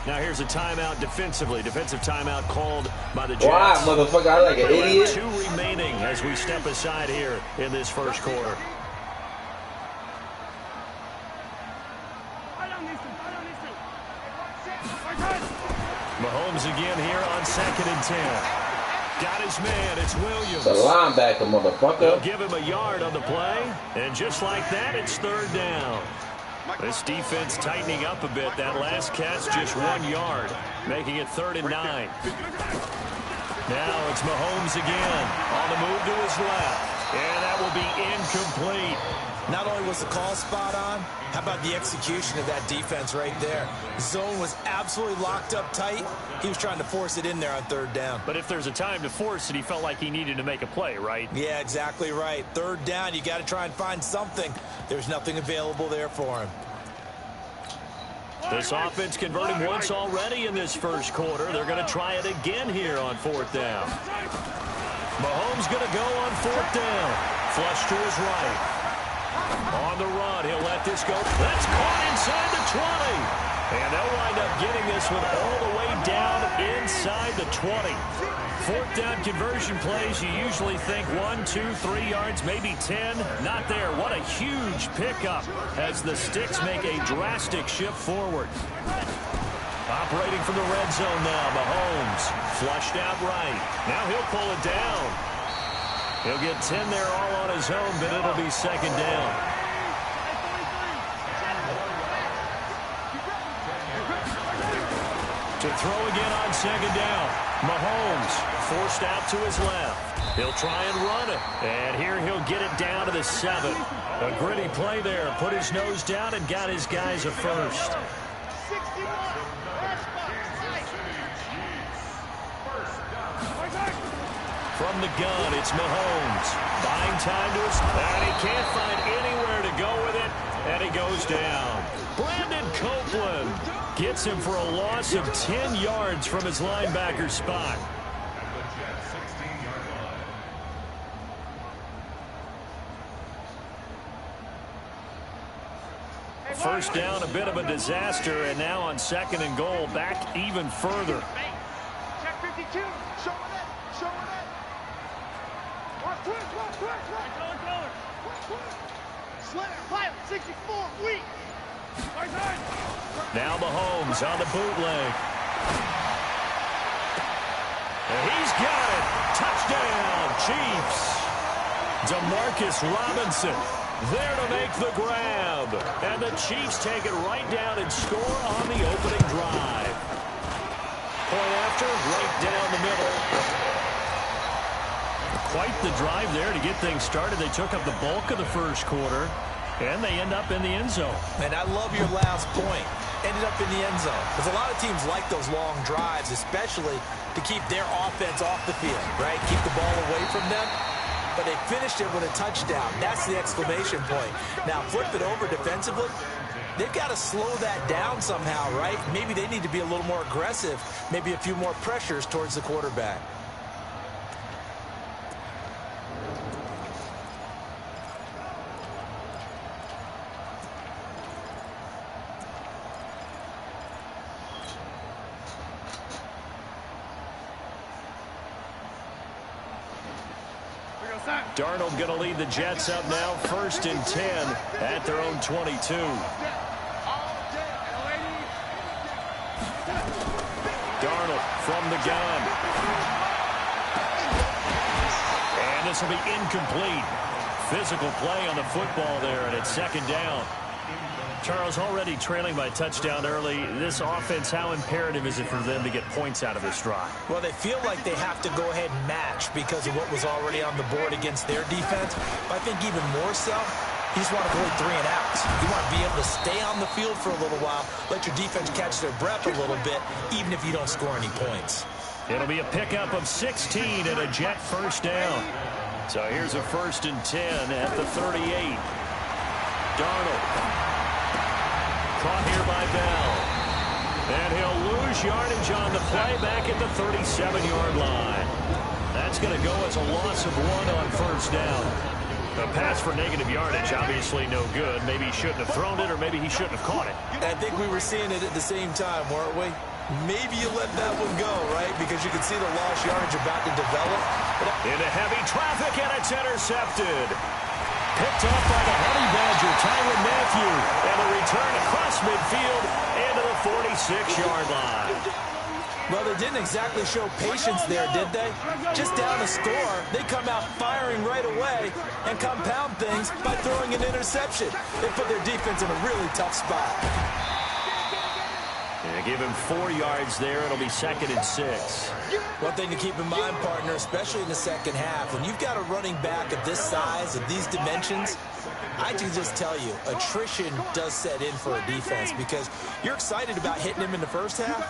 Now here's a timeout defensively. Defensive timeout called by the Jets. Wow, motherfucker, I like an idiot. 2 remaining as we step aside here in this first quarter. Mahomes again here on 2nd and 10. Got his man. It's Williams. It's a linebacker, motherfucker. They'll give him a yard on the play. And just like that, it's 3rd down. This defense tightening up a bit. That last catch just 1 yard, making it 3rd and 9. Now it's Mahomes again on the move to his left. And that will be incomplete. Not only was the call spot on, how about the execution of that defense right there? Zone was absolutely locked up tight. He was trying to force it in there on 3rd down. But if there's a time to force it, he felt like he needed to make a play, right? Yeah, exactly right. 3rd down, you got to try and find something. There's nothing available there for him. This offense converting once already in this first quarter. They're going to try it again here on 4th down. Mahomes going to go on 4th down. Flush to his right. On the run, he'll let this go. That's caught inside the 20. And they'll wind up getting this one all the way down inside the 20. 4th down conversion plays, you usually think 1, 2, 3 yards, maybe 10. Not there. What a huge pickup as the Sticks make a drastic shift forward. Operating from the red zone now, Mahomes. Flushed out right. Now he'll pull it down. He'll get 10 there all on his own, but it'll be 2nd down. To throw again on 2nd down. Mahomes forced out to his left. He'll try and run it. And here he'll get it down to the 7. A gritty play there. Put his nose down and got his guys a first. 61. From the gun, it's Mahomes. Buying time to his... And he can't find anywhere to go with it. And he goes down. Brandon Copeland gets him for a loss of 10 yards from his linebacker spot. First down, a bit of a disaster, and now on 2nd and goal, back even further. Check 52. Show it. Show it. Watch quick. Slayer, pilot, 64, weak. Now Mahomes on the bootleg. And he's got it. Touchdown, Chiefs. Demarcus Robinson there to make the grab. And the Chiefs take it right down and score on the opening drive. Point after, right down the middle. Quite the drive there to get things started. They took up the bulk of the first quarter, and they end up in the end zone. And I love your last point. Ended up in the end zone. Because a lot of teams like those long drives, especially to keep their offense off the field, right? Keep the ball away from them. But they finished it with a touchdown. That's the exclamation point. Now, flip it over defensively. They've got to slow that down somehow, right? Maybe they need to be a little more aggressive. Maybe a few more pressures towards the quarterback. Darnold going to lead the Jets up now, 1st and 10 at their own 22. Darnold from the gun. And this will be incomplete. Physical play on the football there, and it's 2nd down. Charles, already trailing by a touchdown early. This offense, how imperative is it for them to get points out of this drive? Well, they feel like they have to go ahead and match because of what was already on the board against their defense. But I think even more so, you just want to avoid 3 and outs. You want to be able to stay on the field for a little while, let your defense catch their breath a little bit, even if you don't score any points. It'll be a pickup of 16 and a Jet first down. So here's a 1st and 10 at the 38. Darnold. Caught here by Bell. And he'll lose yardage on the play back at the 37-yard line. That's going to go as a loss of 1 on 1st down. A pass for negative yardage, obviously no good. Maybe he shouldn't have thrown it, or maybe he shouldn't have caught it. I think we were seeing it at the same time, weren't we? Maybe you let that one go, right? Because you can see the lost yardage about to develop. Into heavy traffic, and it's intercepted. Picked off by the Honey Badger, Tyrann Mathieu. And a return across midfield into the 46-yard line. Well, they didn't exactly show patience there, did they? Just down a score, they come out firing right away and compound things by throwing an interception. They put their defense in a really tough spot. And give him 4 yards there. It'll be 2nd and 6. One thing to keep in mind, partner, especially in the second half, when you've got a running back of this size, of these dimensions, I can just tell you, attrition does set in for a defense because you're excited about hitting him in the first half.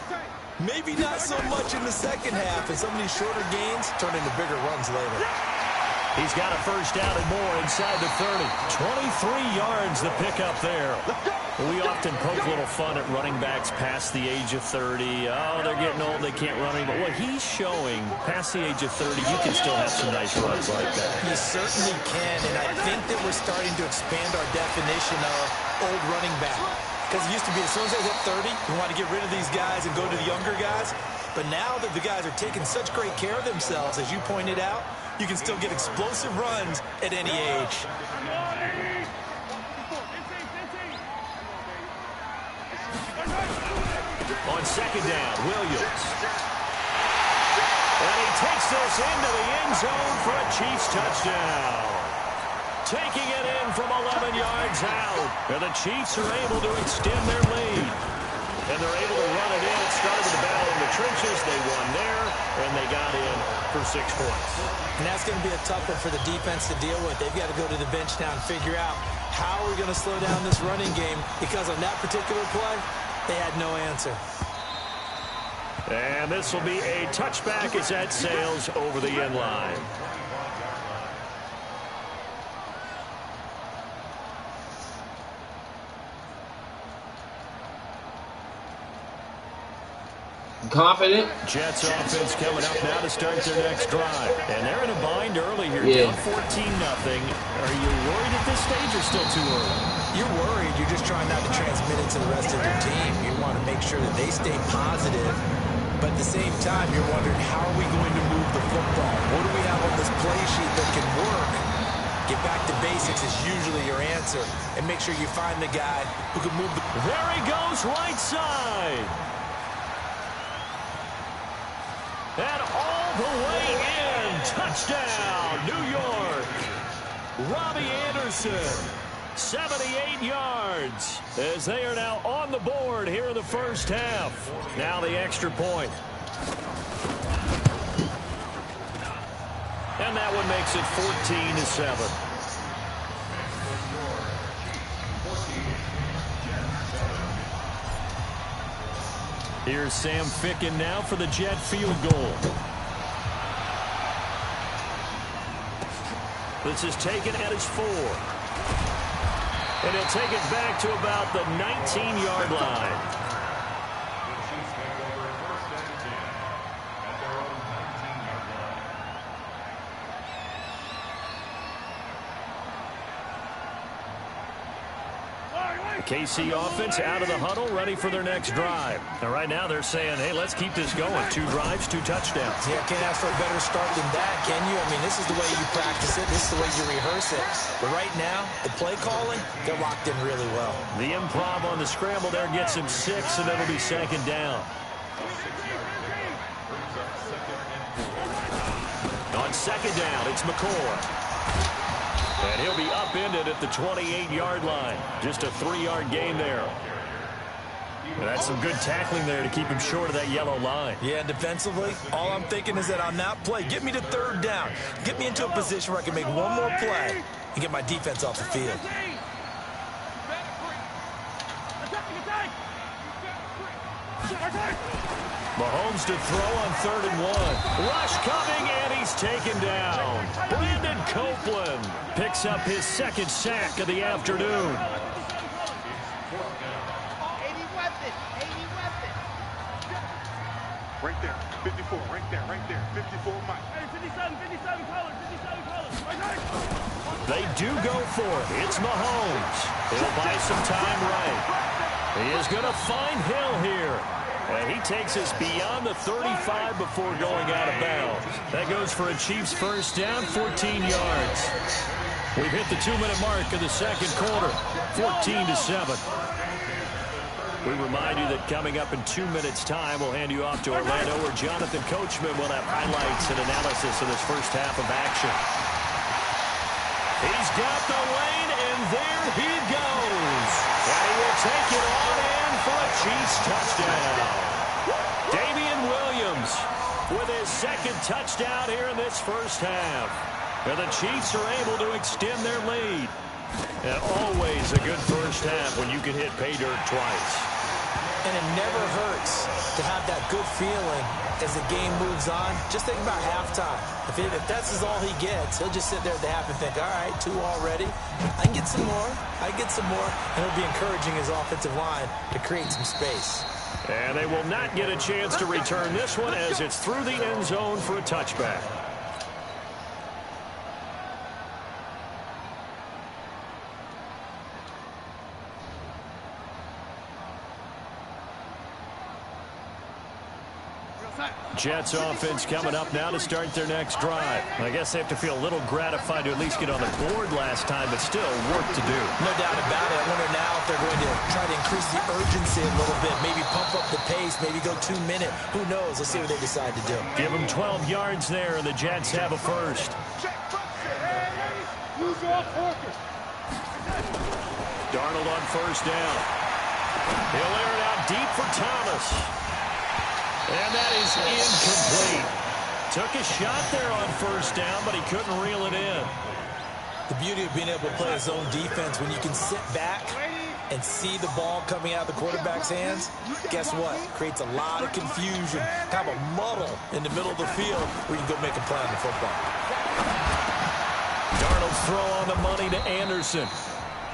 Maybe not so much in the second half, and some of these shorter gains turn into bigger runs later. He's got a first down and more inside the 30. 23 yards the pickup there. We often poke a little fun at running backs past the age of 30. Oh, they're getting old, they can't run anymore. What he's showing, past the age of 30, you can still have some nice runs like that. You certainly can, and I think that we're starting to expand our definition of old running back. Because it used to be as soon as they hit 30, we want to get rid of these guys and go to the younger guys. But now that the guys are taking such great care of themselves, as you pointed out, you can still get explosive runs at any age. On 2nd down, Williams. And he takes this into the end zone for a Chiefs touchdown. Taking it in from 11 yards out. And the Chiefs are able to extend their lead. And they're able to run it in. It started with the battle in the trenches. They won there, and they got in for 6 points. And that's going to be a tough one for the defense to deal with. They've got to go to the bench now and figure out How are we going to slow down this running game? Because on that particular play, they had no answer. And this will be a touchback as that sails over the end line. Confident? Jets offense coming up now to start their next drive. And they're in a bind early here, Yeah. down 14-0. Are you worried at this stage or still too early? You're worried. You're just trying not to transmit it to the rest of your team. You want to make sure that they stay positive. But at the same time, you're wondering, how are we going to move the football? What do we have on this play sheet that can work? Get back to basics is usually your answer. And make sure you find the guy who can move the... There he goes, right side. And all the way in. Touchdown, New York. Robbie Anderson, 78 yards, as they are now on the board here in the first half. Now the extra point. And that one makes it 14-7. Here's Sam Ficken now for the Jet field goal. This is taken at his 4. And he'll take it back to about the 19-yard line. KC offense out of the huddle, ready for their next drive. And right now they're saying, hey, let's keep this going. 2 drives, 2 touchdowns. Yeah, can't ask for a better start than that, can you? I mean, this is the way you practice it. This is the way you rehearse it. But right now, the play calling, they're locked in really well. The improv on the scramble there gets him 6, and it'll be 2nd down. On 2nd down, it's McCoy. And he'll be upended at the 28-yard line. Just a 3-yard gain there. And that's some good tackling there to keep him short of that yellow line. Yeah, defensively, all I'm thinking is that on that play, get me to 3rd down. Get me into a position where I can make one more play and get my defense off the field. Mahomes to throw on 3rd and 1. Rush coming, and he's taken down. Brandon Copeland picks up his 2nd sack of the afternoon. 80 weapon. Right there, 54, right there, 54 Mike. Hey, 57 colors. They do go for it. It's Mahomes. He'll buy some time right. He is going to find Hill here. And he takes us beyond the 35 before going out of bounds. That goes for a Chiefs first down, 14 yards. We've hit the 2-minute mark of the 2nd quarter, 14-7. We remind you that coming up in 2 minutes' time, we'll hand you off to Orlando, where Jonathan Coachman will have highlights and analysis of this first half of action. He's got the lane, and there he goes. And he will take it on in for a Chiefs touchdown. Damian Williams with his 2nd touchdown here in this first half. And the Chiefs are able to extend their lead. And always a good first half when you can hit pay dirt twice. And it never hurts to have that good feeling as the game moves on. Just think about halftime. If that's all he gets, he'll just sit there at the half and think, all right, 2 already. I can get some more. And it'll be encouraging his offensive line to create some space. And they will not get a chance to return this one as it's through the end zone for a touchback. Jets offense coming up now to start their next drive. I guess they have to feel a little gratified to at least get on the board last time, but still work to do. No doubt about it. I wonder now if they're going to try to increase the urgency a little bit, maybe pump up the pace, maybe go 2-minute. Who knows? Let's see what they decide to do. Give them 12 yards there, and the Jets have a first. Darnold on first down. He'll air it out deep for Thomas. And that is incomplete. Took a shot there on first down, but he couldn't reel it in. The beauty of being able to play a zone defense, when you can sit back and see the ball coming out of the quarterback's hands, guess what? Creates a lot of confusion, kind of a muddle in the middle of the field where you can go make a play on the football. Darnold's throw on the money to Anderson.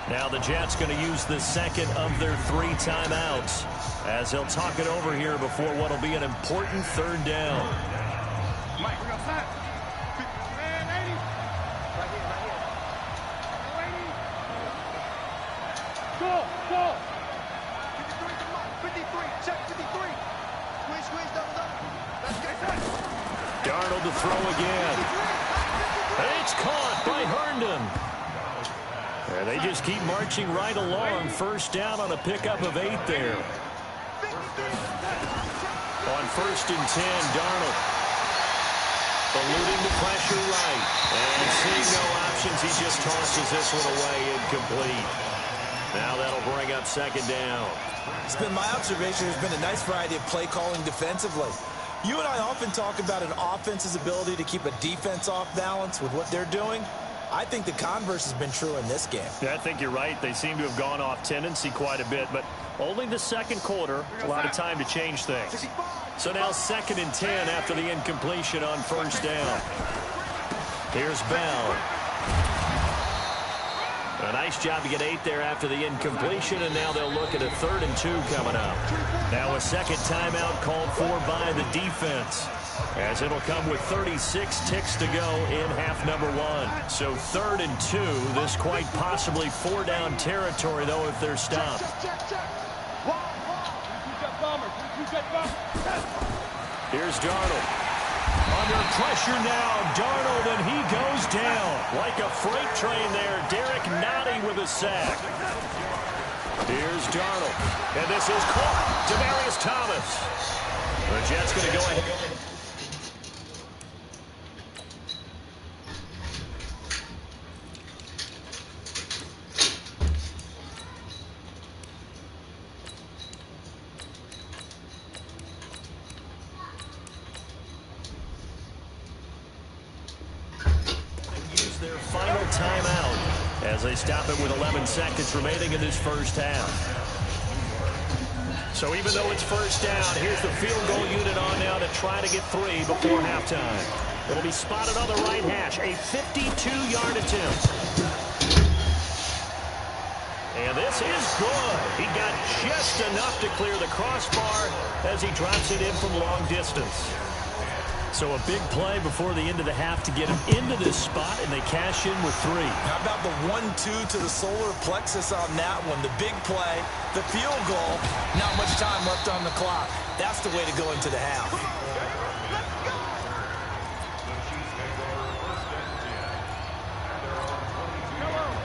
Now the Jets going to use the second of their 3 timeouts as he'll talk it over here before what will be an important 3rd down. Mike, we're outside. 80. Right here. 80. Go. 53, come on. 53, check 53. Squeeze, double. Let's get it. Darnold to throw again. And it's caught by Herndon. And they just keep marching right along. 1st down on a pickup of 8 there. On 1st and 10, Darnold eluding the pressure right. And seeing no options, he just tosses this one away, incomplete. Now that'll bring up 2nd down. It's been my observation there's been a nice variety of play calling defensively. You and I often talk about an offense's ability to keep a defense off balance with what they're doing. I think the converse has been true in this game. Yeah, I think you're right. They seem to have gone off tendency quite a bit, but only the 2nd quarter, a lot of time to change things. So now 2nd and 10 after the incompletion on 1st down. Here's Bell. A nice job to get 8 there after the incompletion, and now they'll look at a 3rd and 2 coming up. Now a 2nd timeout called for by the defense, as it'll come with 36 ticks to go in half number 1. So 3rd and 2, this quite possibly 4-down territory, though, if they're stopped. Here's Darnold. Under pressure now, Darnold, and he goes down. Like a freight train there, Derek Nottie with a sack. Here's Darnold, and this is caught. Demaryius Thomas. The Jets going to go ahead. Their final timeout as they stop it with 11 seconds remaining in this 1st half. So even though it's 1st down, here's the field goal unit on now to try to get 3 before halftime. It'll be spotted on the right hash, a 52-yard attempt. And this is good. He got just enough to clear the crossbar as he drops it in from long distance. So a big play before the end of the half to get him into this spot, and they cash in with 3. How about the 1-2 to the solar plexus on that one? The big play, the field goal, not much time left on the clock. That's the way to go into the half.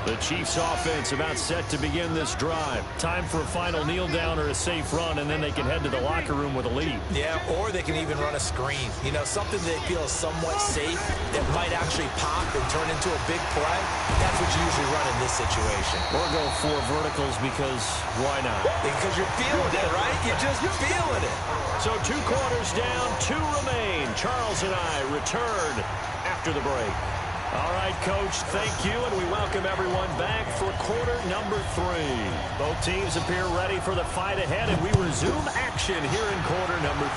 The Chiefs offense about set to begin this drive. Time for a final kneel down or a safe run, and then they can head to the locker room with a lead. Yeah, or they can even run a screen. You know, something they feel is somewhat safe that might actually pop and turn into a big play. That's what you usually run in this situation. Or go 4 verticals because why not? Because you're feeling it, right? You're just feeling it. So 2 quarters down, 2 remain. Charles and I return after the break. All right, Coach, thank you, and we welcome everyone back for quarter number 3. Both teams appear ready for the fight ahead, and we resume action here in quarter number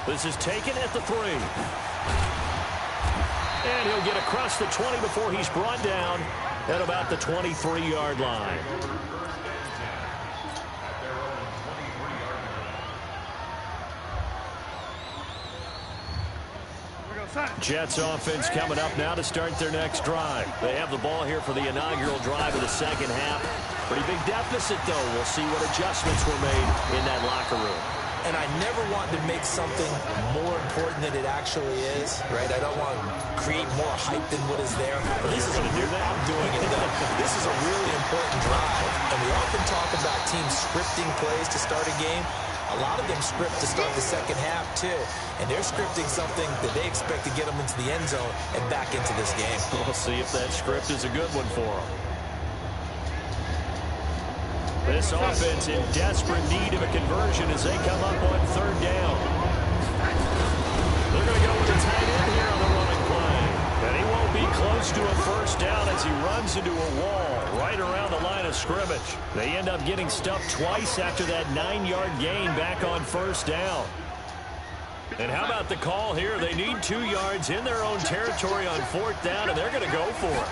3. This is taken at the 3. And he'll get across the 20 before he's brought down at about the 23-yard line. Jets offense coming up now to start their next drive. They have the ball here for the inaugural drive of the 2nd half. Pretty big deficit, though. We'll see what adjustments were made in that locker room. And I never want to make something more important than it actually is, right? I don't want to create more hype than what is there. But this is going to do that? I'm doing it, though. This is a really important drive. And we often talk about teams scripting plays to start a game. A lot of them script to start the 2nd half, too. And they're scripting something that they expect to get them into the end zone and back into this game. We'll see if that script is a good one for them. This offense in desperate need of a conversion as they come up on 3rd down. They're going to go with a tight end here on the running play. And he won't be close close to a first down as he runs into a wall right around the line of scrimmage. They end up getting stuffed twice after that 9-yard gain back on first down. And how about the call here? They need 2 yards in their own territory on fourth down, and they're going to go for it.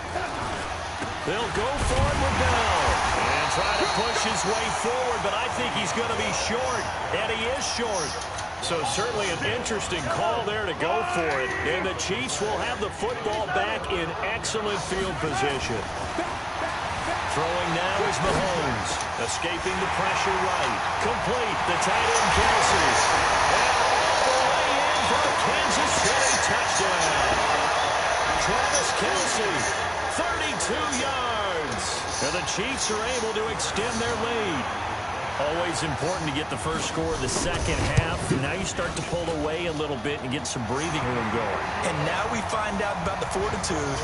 They'll go for it with Bell. And try to push his way forward, but I think he's going to be short, and he is short. So certainly an interesting call there to go for it. And the Chiefs will have the football back in excellent field position. Throwing now is Mahomes. Escaping the pressure right. Complete. The tight end Kelsey. And all the way in for a Kansas City touchdown. Travis Kelsey, 32 yards. And the Chiefs are able to extend their lead. Always important to get the first score of the second half. Now you start to pull away a little bit and get some breathing room going. And now we find out about the fortitude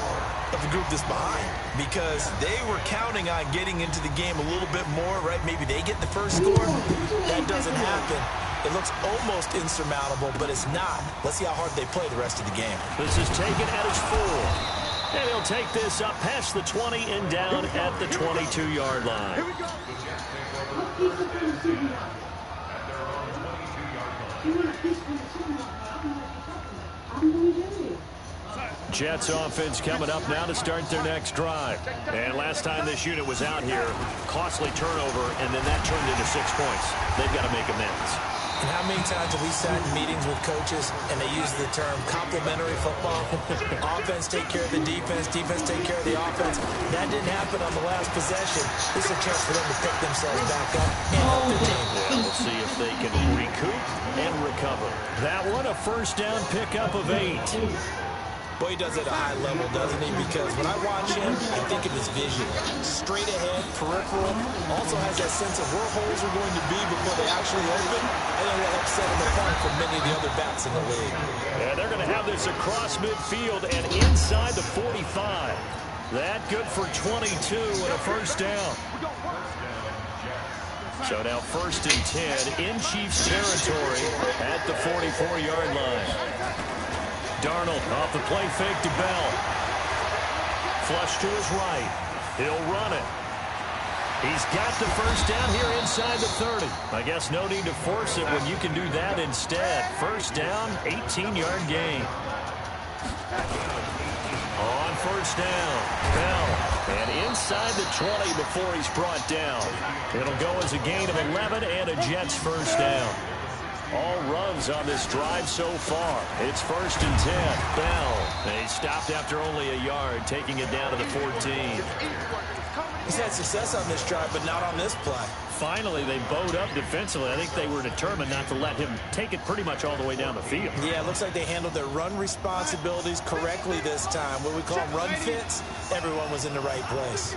of the group that's behind, because they were counting on getting into the game a little bit more, right? Maybe they get the first score. That doesn't happen. It looks almost insurmountable, but it's not. Let's see how hard they play the rest of the game. This is taken at his 4. And he'll take this up past the 20 and down at the 22-yard line. Here we go. Jets offense coming up now to start their next drive. And last time this unit was out here, costly turnover, and then that turned into 6 points. They've got to make amends. And how many times have we sat in meetings with coaches and they use the term complementary football? Offense take care of the defense, defense take care of the offense. That didn't happen on the last possession. This is a chance for them to pick themselves back up and help their team. Yeah, we'll see if they can recoup and recover. That one, a first down pickup of 8. Boy, he does it at a high level, doesn't he? Because when I watch him, I think of his vision. Straight ahead, peripheral. Also has that sense of where holes are going to be before they actually open. I think that helps set him apart from many of the other bats in the league. Yeah, they're going to have this across midfield and inside the 45. That good for 22 and a first down. So now first and 10 in Chiefs territory at the 44-yard line. Darnold off the play fake to Bell. Flush to his right. He'll run it. He's got the first down here inside the 30. I guess no need to force it when you can do that instead. First down, 18-yard gain. On first down, Bell. And inside the 20 before he's brought down. It'll go as a gain of 11 and a Jets first down. All runs on this drive so far. It's first and 10. Bell. They stopped after only a yard, taking it down to the 14. He's had success on this drive, but not on this play. Finally, they bowed up defensively. I think they were determined not to let him take it pretty much all the way down the field. Yeah, it looks like they handled their run responsibilities correctly this time. What we call run fits, everyone was in the right place.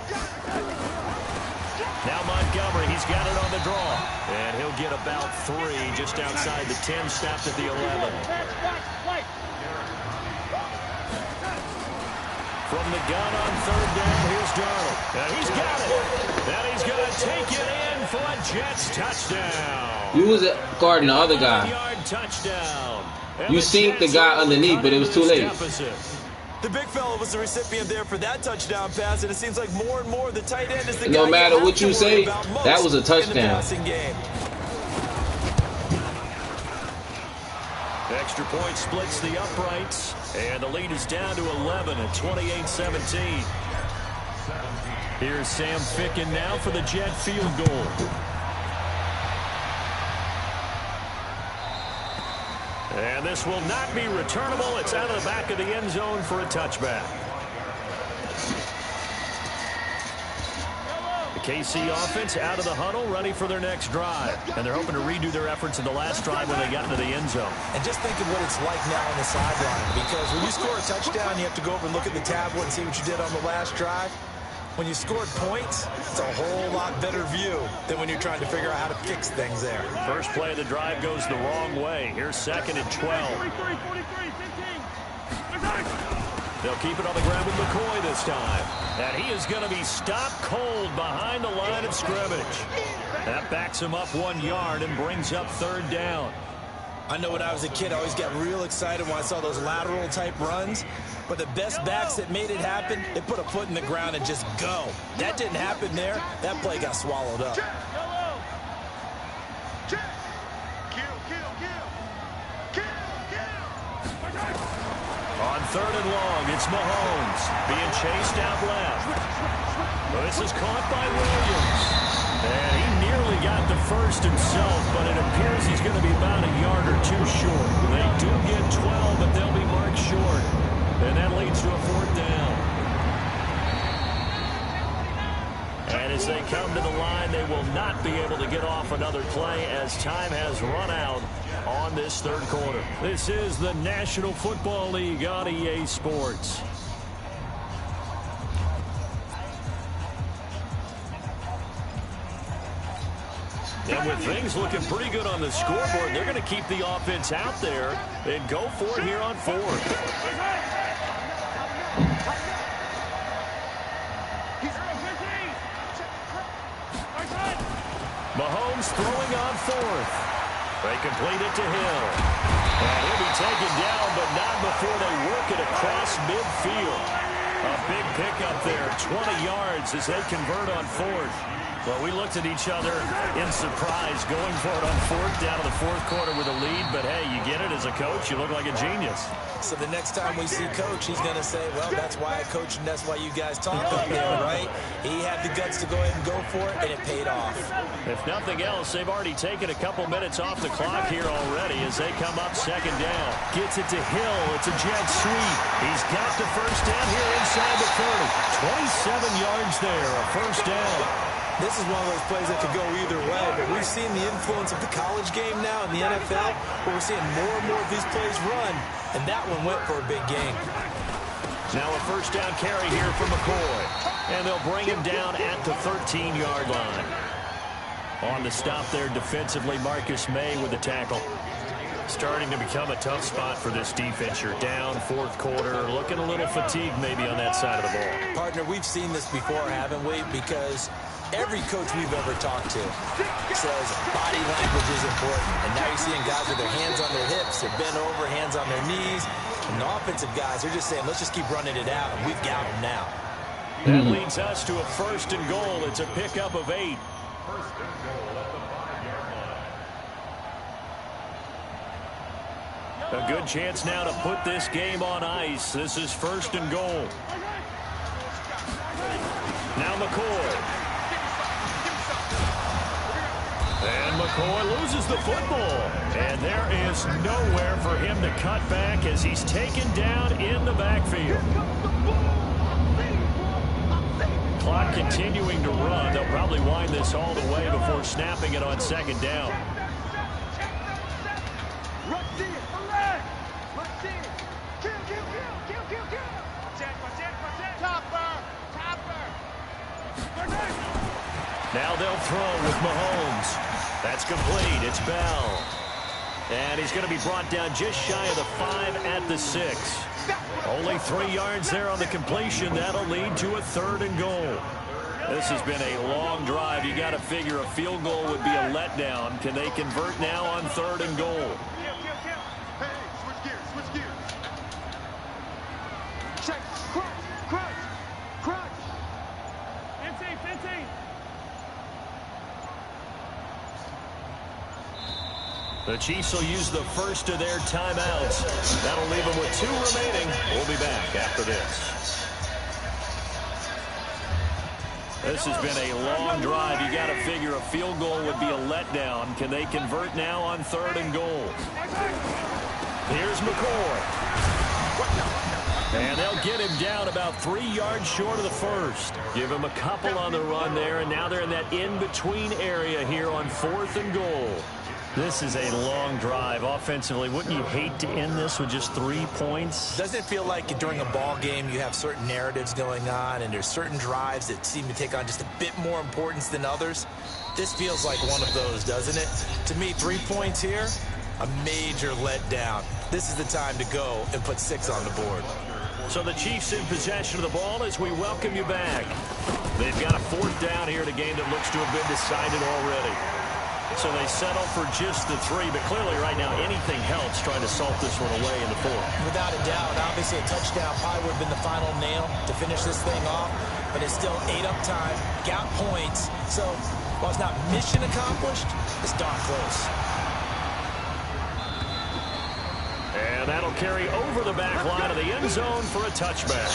Now Montgomery, he's got it on the draw. And he'll get about 3 just outside the 10, stopped at the 11. From the gun on third down, here's Darnold. And he's got it. And he's going to take it in for a Jets touchdown. You was guarding the other guy. 9-yard touchdown. You seen the guy underneath, but it was too late. The big fella was the recipient there for that touchdown pass, and it seems like more and more the tight end is the guy. No matter what you say, that was a touchdown. Extra point splits the uprights, and the lead is down to 11 at 28-17. Here's Sam Ficken now for the Jet field goal. And this will not be returnable. It's out of the back of the end zone for a touchback. The KC offense out of the huddle, ready for their next drive. And they're hoping to redo their efforts in the last drive when they got into the end zone. And just think of what it's like now on the sideline. Because when you score a touchdown, you have to go over and look at the tablet and see what you did on the last drive. When you scored points, it's a whole lot better view than when you're trying to figure out how to fix things there. First play of the drive goes the wrong way. Here's second and 12. 43, 15. They'll keep it on the ground with McCoy this time. And he is going to be stopped cold behind the line of scrimmage. That backs him up 1 yard and brings up third down. I know when I was a kid, I always got real excited when I saw those lateral type runs. But the best backs that made it happen, they put a foot in the ground and just go. That didn't happen there. That play got swallowed up. On 3rd and long, it's Mahomes being chased out left. This is caught by Williams. And he nearly got the first himself, but it appears he's going to be about a yard or two short. They do get 12, but they'll be marked short. And that leads to a 4th down. And as they come to the line, they will not be able to get off another play as time has run out on this 3rd quarter. This is the National Football League on EA Sports. And with things looking pretty good on the scoreboard, they're going to keep the offense out there and go for it here on 4th. Mahomes throwing on 4th. They complete it to Hill. And he'll be taken down, but not before they work it across midfield. A big pickup there, 20 yards as they convert on 4th. Well, we looked at each other in surprise going for it on 4th down to the 4th quarter with a lead. But, hey, you get it as a coach. You look like a genius. So the next time we see Coach, he's going to say, well, that's why I coach and that's why you guys talk up there, right? He had the guts to go ahead and go for it, and it paid off. If nothing else, they've already taken a couple minutes off the clock here already as they come up 2nd down. Gets it to Hill. It's a jet sweep. He's got the first down here inside the 30. 27 yards there, a first down. This is one of those plays that could go either way, but we've seen the influence of the college game now in the NFL, where we're seeing more and more of these plays run, and that one went for a big gain. Now a first down carry here for McCoy, and they'll bring him down at the 13-yard line. On the stop there defensively, Marcus May with the tackle. Starting to become a tough spot for this defense. You're down 4th quarter, looking a little fatigued maybe on that side of the ball. Partner, we've seen this before, haven't we? Because every coach we've ever talked to says body language is important. And now you're seeing guys with their hands on their hips, they're bent over, hands on their knees. And the offensive guys, they're just saying, let's just keep running it out, and we've got them now. That leads us to a 1st and goal. It's a pickup of 8. A good chance now to put this game on ice. This is 1st and goal. Now McCoy. And McCoy loses the football. And there is nowhere for him to cut back as he's taken down in the backfield. Clock continuing to run. They'll probably wind this all the way before snapping it on 2nd down. Now they'll throw with Mahomes. That's complete. It's Bell. And he's going to be brought down just shy of the 5 at the 6. Only 3 yards there on the completion. That'll lead to a 3rd and goal. This has been a long drive. You got to figure a field goal would be a letdown. Can they convert now on 3rd and goal? The Chiefs will use the first of their timeouts. That'll leave them with 2 remaining. We'll be back after this. This has been a long drive. You got to figure a field goal would be a letdown. Can they convert now on 3rd and goal? Here's McCoy. And they'll get him down about 3 yards short of the first. Give him a couple on the run there, and now they're in that in-between area here on 4th and goal. This is a long drive. Offensively, wouldn't you hate to end this with just 3 points? Doesn't it feel like during a ball game you have certain narratives going on and there's certain drives that seem to take on just a bit more importance than others? This feels like one of those, doesn't it? To me, 3 points here, a major letdown. This is the time to go and put 6 on the board. So the Chiefs in possession of the ball as we welcome you back. They've got a 4th down here in a game that looks to have been decided already. So they settle for just the 3, but clearly right now anything helps trying to salt this one away in the 4th. Without a doubt, obviously a touchdown probably would have been the final nail to finish this thing off, but it's still 8 up time, got points, so while it's not mission accomplished, it's darn close. And that'll carry over the back line of the end zone for a touchback.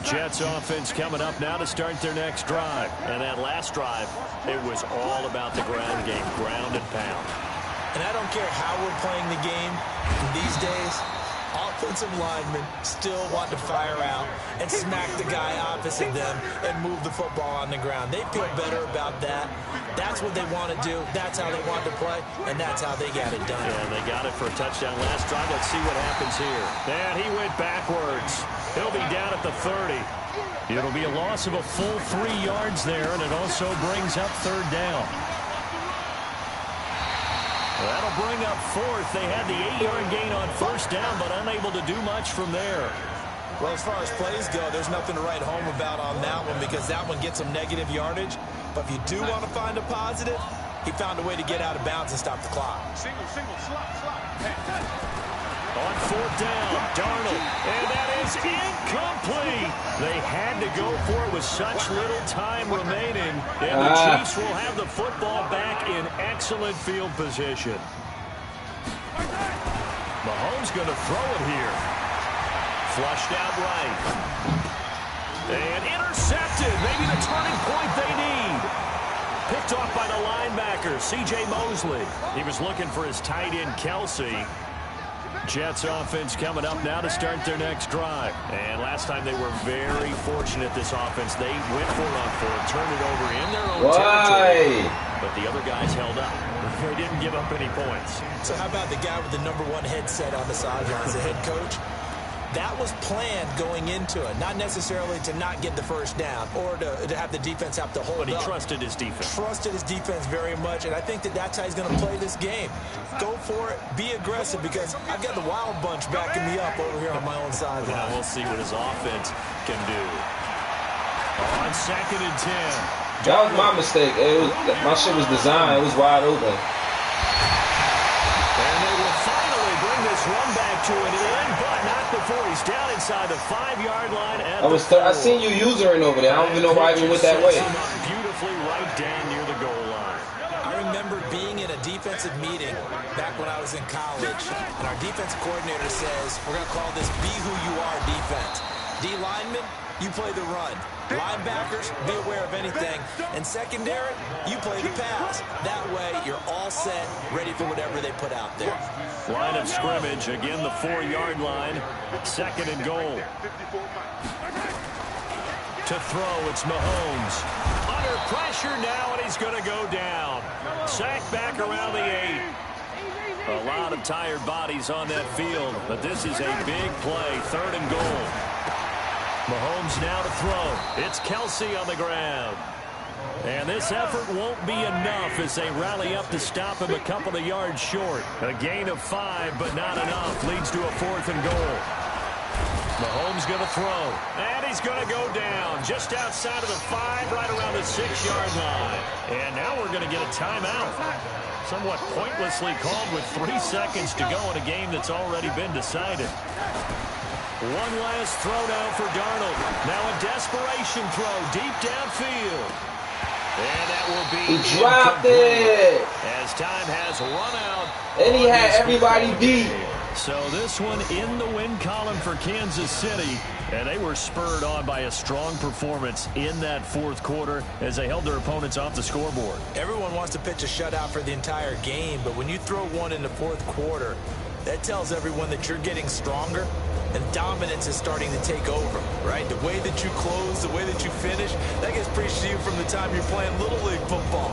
Jets offense coming up now to start their next drive. And that last drive, it was all about the ground game, ground and pound. And I don't care how we're playing the game these days, offensive linemen still want to fire out and smack the guy opposite them and move the football on the ground. They feel better about that. That's what they want to do. That's how they want to play, and that's how they got it done. Yeah, they got it for a touchdown last drive. Let's see what happens here. And he went backwards. He'll be down at the 30. It'll be a loss of a full 3 yards there, and it also brings up 3rd down. That'll bring up 4th. They had the 8-yard gain on 1st down, but unable to do much from there. Well, as far as plays go, there's nothing to write home about on that one because that one gets some negative yardage. But if you do want to find a positive, he found a way to get out of bounds and stop the clock. Single, slot. On 4th down, Darnold, and that is incomplete. They had to go for it with such little time remaining, and the Chiefs will have the football back in excellent field position. Mahomes going to throw it here. Flushed out right. And intercepted, maybe the turning point they need. Picked off by the linebacker, C.J. Mosley. He was looking for his tight end, Kelsey. Jets offense coming up now to start their next drive. And last time they were very fortunate, this offense. They went for it on 4th, turned it over in their own territory. But the other guys held up. They didn't give up any points. So how about the guy with the #1 headset on the sidelines, the head coach? That was planned going into it, not necessarily to not get the 1st down or to have the defense have to hold up. But he trusted his defense. Trusted his defense very much, and I think that's how he's going to play this game. Go for it, be aggressive, because I've got the Wild Bunch backing me up over here on my own sideline. Well, we'll see what his offense can do. On 2nd and 10. That was my mistake. My shit was designed. It was wide open. And they will finally bring this one back to an end, but not before he's down inside the 5-yard line. I seen you using over there. I don't even know why I even went that way. Beautifully right down near the goal line. I remember being in a defensive meeting back when I was in college, and our defensive coordinator says, we're going to call this Be Who You Are defense. D linemen, you play the run. Linebackers, be aware of anything. And secondary, you play the pass. That way, you're all set, ready for whatever they put out there. Line of scrimmage, again the 4-yard line. 2nd and goal. To throw, it's Mahomes. Under pressure now, and he's going to go down. Sacked back around the 8. A lot of tired bodies on that field, but this is a big play. 3rd and goal. Mahomes now to throw. It's Kelsey on the ground. And this effort won't be enough as they rally up to stop him a couple of yards short. A gain of 5, but not enough. Leads to a 4th and goal. Mahomes going to throw. And he's going to go down just outside of the 5, right around the 6-yard line. And now we're going to get a timeout. Somewhat pointlessly called with 3 seconds to go in a game that's already been decided. One last throw now for Darnold. Now a desperation throw deep downfield. And that will be He dropped it. as time has run out. And he had everybody beat. So this one in the win column for Kansas City. And they were spurred on by a strong performance in that 4th quarter as they held their opponents off the scoreboard. Everyone wants to pitch a shutout for the entire game, but when you throw one in the 4th quarter, that tells everyone that you're getting stronger and dominance is starting to take over, right? The way that you close, the way that you finish, that gets preached to you from the time you're playing Little League football.